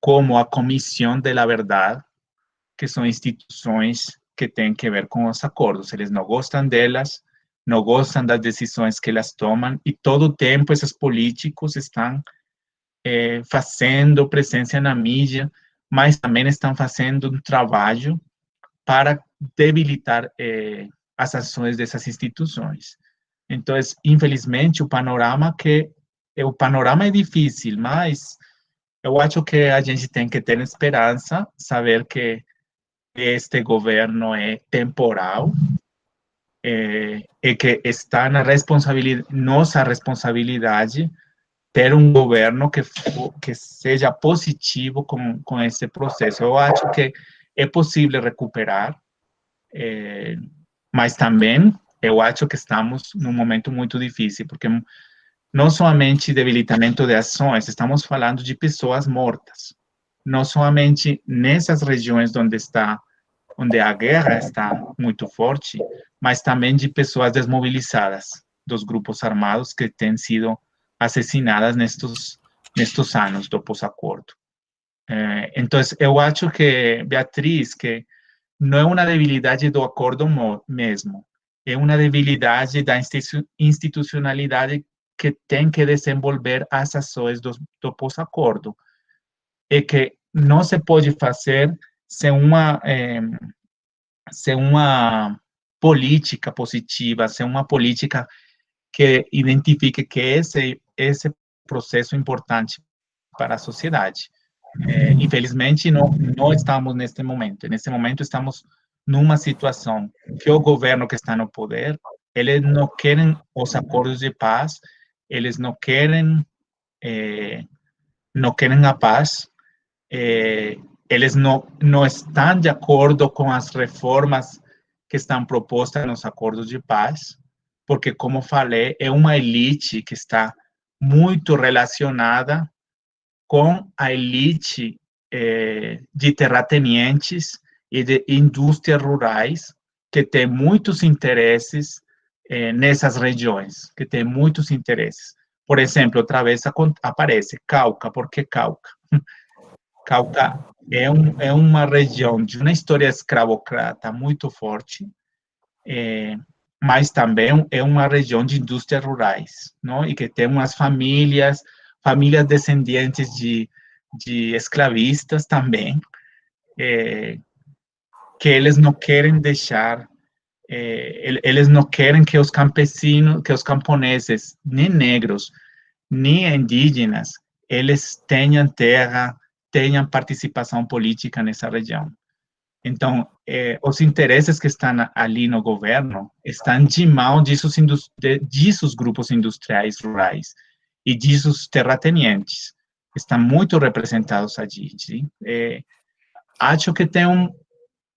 como a Comissão de la Verdade, que são instituições que têm que ver com os acordos. Eles não gostam delas, não gostam das decisões que elas tomam, e todo o tempo esses políticos estão fazendo presença na mídia, mas também estão fazendo um trabalho para debilitar as ações dessas instituições. Então, infelizmente, o panorama é difícil, mas eu acho que a gente tem que ter esperança, saber que este governo é temporal, e que está na nossa responsabilidade ter um governo que seja positivo com esse processo. Eu acho que é possível recuperar, mas também eu acho que estamos num momento muito difícil, porque não somente debilitamento de ações, estamos falando de pessoas mortas, não somente nessas regiões onde a guerra está muito forte, mas também de pessoas desmobilizadas dos grupos armados que têm sido assassinadas nestes anos do pós-acordo. Então, eu acho que, Beatriz, que não é uma debilidade do acordo mesmo, é uma debilidade da institucionalidade que tem que desenvolver as ações do pós-acordo, e que não se pode fazer sem uma política positiva, sem uma política que identifique que esse processo é importante para a sociedade. Infelizmente, não estamos neste momento. Nesse momento, estamos numa situação que o governo que está no poder, eles não querem os acordos de paz, eles não querem a paz, eles não estão de acordo com as reformas que estão propostas nos acordos de paz, porque, como falei, é uma elite que está muito relacionada com a elite de terratenientes e de indústrias rurais, que tem muitos interesses nessas regiões, que tem muitos interesses. Por exemplo, outra vez aparece Cauca. Por que Cauca? Cauca é uma região de uma história escravocrata muito forte, mas também é uma região de indústrias rurais, não? E que tem umas famílias descendentes de escravistas também, que eles não querem deixar, eles não querem que os campesinos, que os camponeses, nem negros, nem indígenas, eles tenham terra, tenham participação política nessa região. Então, os interesses que estão ali no governo estão de mão desses grupos industriais rurais e desses terratenientes. Estão muito representados ali. Acho que tem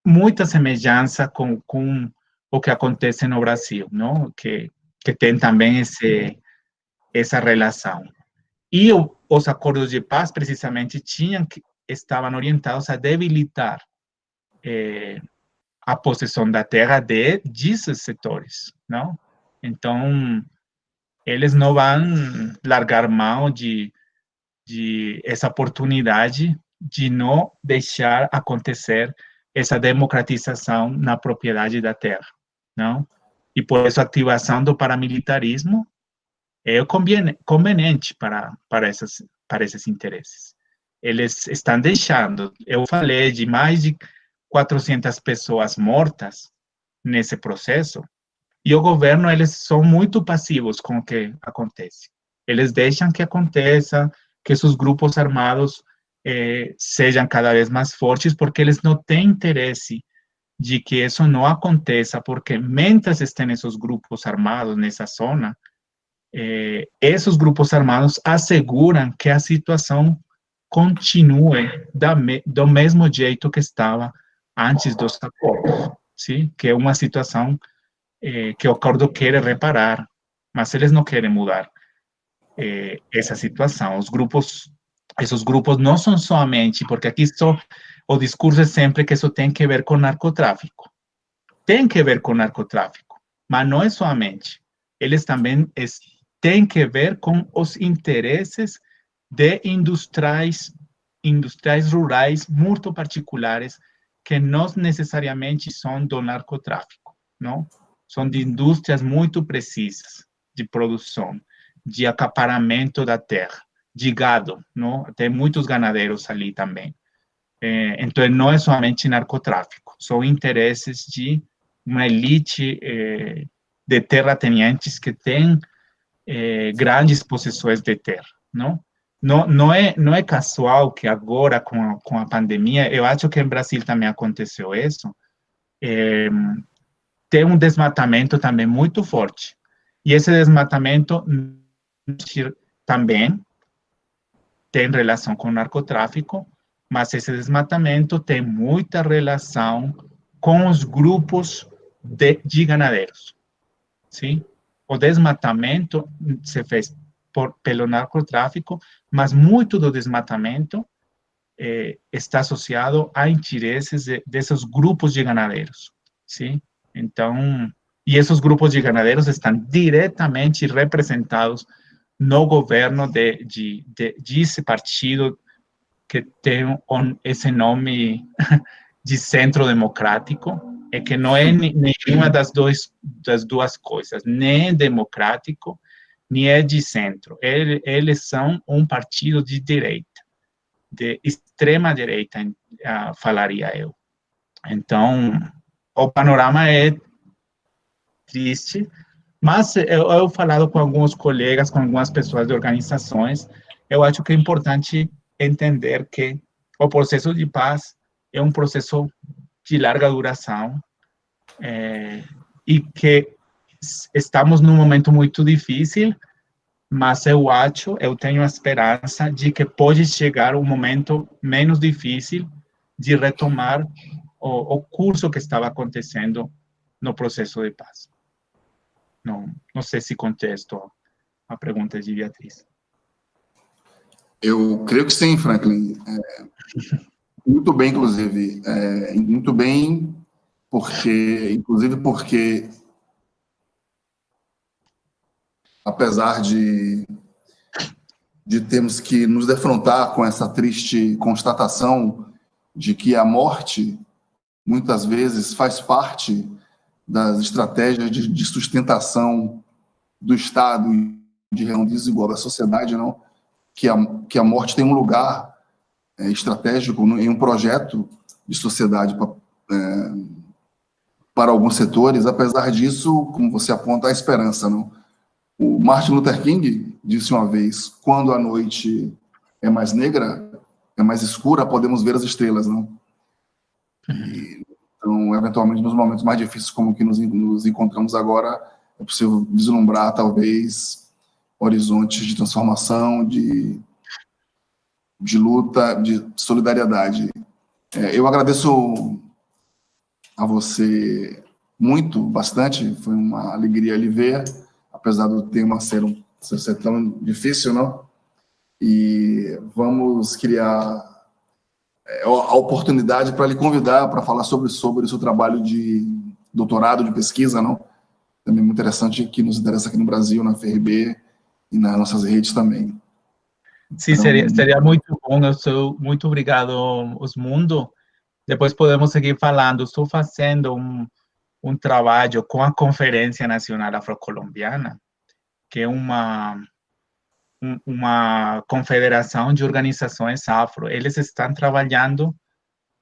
muita semelhança com o que acontece no Brasil, não? Que tem também essa relação. E os acordos de paz, precisamente, estavam orientados a debilitar a possessão da terra desses setores, não? Então, eles não vão largar mão de essa oportunidade de não deixar acontecer essa democratização na propriedade da terra, não? E por isso a ativação do paramilitarismo é conveniente para esses interesses. Eles estão deixando, eu falei de mais de 400 pessoas mortas nesse processo, e o governo, eles são muito passivos com o que acontece. Eles deixam que aconteça, que esses grupos armados sejam cada vez mais fortes, porque eles não têm interesse de que isso não aconteça, porque mientras estão esses grupos armados nessa zona, esses grupos armados asseguram que a situação continue do mesmo jeito que estava antes dos acordos, sim? Que é uma situação que o acordo quer reparar, mas eles não querem mudar essa situação. Esses grupos não são somente, porque aqui o discurso é sempre que isso tem que ver com narcotráfico. Tem que ver com narcotráfico, mas não é somente. Eles também têm que ver com os interesses de industriais rurais muito particulares, que não necessariamente são do narcotráfico, não? São de indústrias muito precisas de produção, de acaparamento da terra, de gado, não? Tem muitos ganadeiros ali também. Então, não é somente narcotráfico, são interesses de uma elite de terratenientes que tem grandes possessões de terra, não? Não é casual que agora, com a pandemia, eu acho que em Brasil também aconteceu isso, tem um desmatamento também muito forte. E esse desmatamento também tem relação com o narcotráfico, mas esse desmatamento tem muita relação com os grupos de ganadeiros, sim? O desmatamento se fez pelo narcotráfico, mas muito do desmatamento está associado a interesses desses grupos de ganadeiros, sim? Então, e esses grupos de ganadeiros estão diretamente representados no governo desse partido que tem esse nome de centro democrático, é que não é nenhuma das duas coisas, nem democrático, nem é de centro. Eles são um partido de direita, de extrema direita, falaria eu. Então, o panorama é triste, mas eu falado com alguns colegas, com algumas pessoas de organizações, eu acho que é importante entender que o processo de paz é um processo de larga duração e que estamos num momento muito difícil, mas eu tenho a esperança de que pode chegar um momento menos difícil de retomar o curso que estava acontecendo no processo de paz. Não sei se contesto a pergunta de Beatriz. Eu creio que sim, Franklin. Muito bem, inclusive. Muito bem, porque apesar de termos que nos defrontar com essa triste constatação de que a morte, muitas vezes, faz parte das estratégias de sustentação do Estado e de reunião desigual da sociedade, não? Que a morte tem um lugar estratégico em um projeto de sociedade para alguns setores. Apesar disso, como você aponta, há esperança, não? O Martin Luther King disse uma vez: quando a noite é mais negra, é mais escura, podemos ver as estrelas, não? Então, eventualmente, nos momentos mais difíceis como que nos encontramos agora, é possível vislumbrar, talvez, horizontes de transformação, de luta, de solidariedade. Eu agradeço a você bastante, foi uma alegria lhe ver, apesar do tema ser tão difícil, não? E vamos criar a oportunidade para lhe convidar para falar sobre o seu trabalho de doutorado, de pesquisa, não? Também muito interessante, que nos interessa aqui no Brasil, na FRB e nas nossas redes também. Sim, seria muito bom. Muito obrigado, Osmundo. Depois podemos seguir falando. Estou fazendo um trabalho com a Conferência Nacional Afrocolombiana, que é uma confederação de organizações afro. Eles estão trabalhando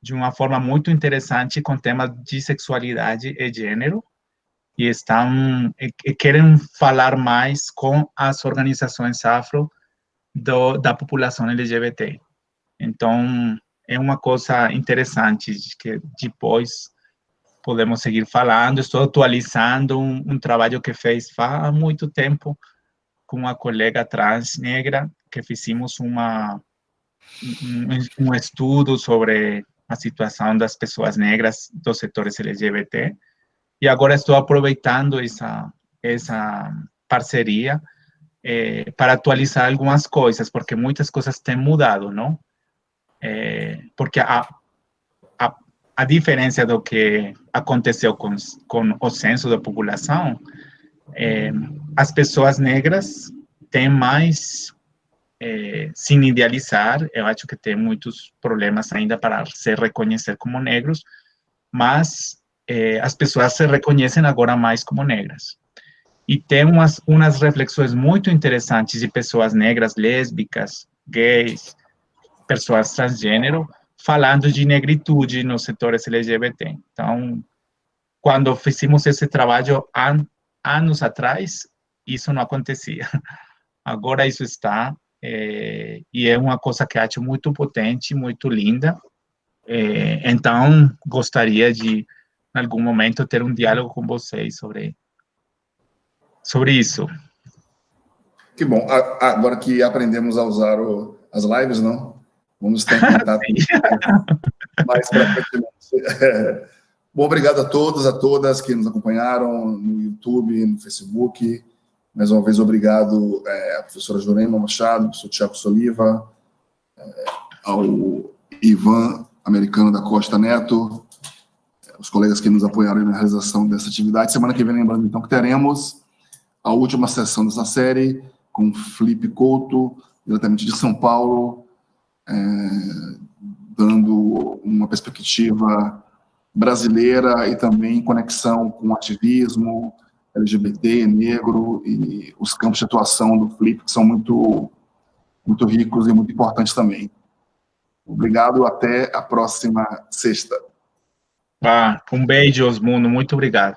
de uma forma muito interessante com temas de sexualidade e gênero, e querem falar mais com as organizações afro da população LGBT. Então, é uma coisa interessante que depois podemos seguir falando. Estou atualizando um trabalho que fez há muito tempo com uma colega trans negra, que fizemos um estudo sobre a situação das pessoas negras dos setores LGBT, e agora estou aproveitando essa parceria para atualizar algumas coisas, porque muitas coisas têm mudado, não? Porque a diferença do que aconteceu com o censo da população, as pessoas negras têm mais, sem idealizar, eu acho que tem muitos problemas ainda para se reconhecer como negros, mas as pessoas se reconhecem agora mais como negras. E tem umas reflexões muito interessantes de pessoas negras, lésbicas, gays, pessoas transgênero, falando de negritude nos setores LGBT. Então, quando fizemos esse trabalho anos atrás, isso não acontecia. Agora isso está, e é uma coisa que acho muito potente, muito linda. Então, gostaria de, em algum momento, ter um diálogo com vocês sobre isso. Que bom. Agora que aprendemos a usar as lives, não? Vamos estar em contato mais para frente. Bom, obrigado a todos, a todas que nos acompanharam no YouTube, no Facebook. Mais uma vez, obrigado à professora Jurema Machado, ao professor Tiago Soliva, ao Ivan Americano da Costa Neto, os colegas que nos apoiaram na realização dessa atividade. Semana que vem, lembrando então que teremos a última sessão dessa série com Felipe Couto, diretamente de São Paulo, dando uma perspectiva brasileira e também conexão com o ativismo LGBT, negro e os campos de atuação do Felipe, que são muito, muito ricos e muito importantes também. Obrigado, até a próxima sexta. Um beijo, Osmundo, muito obrigado.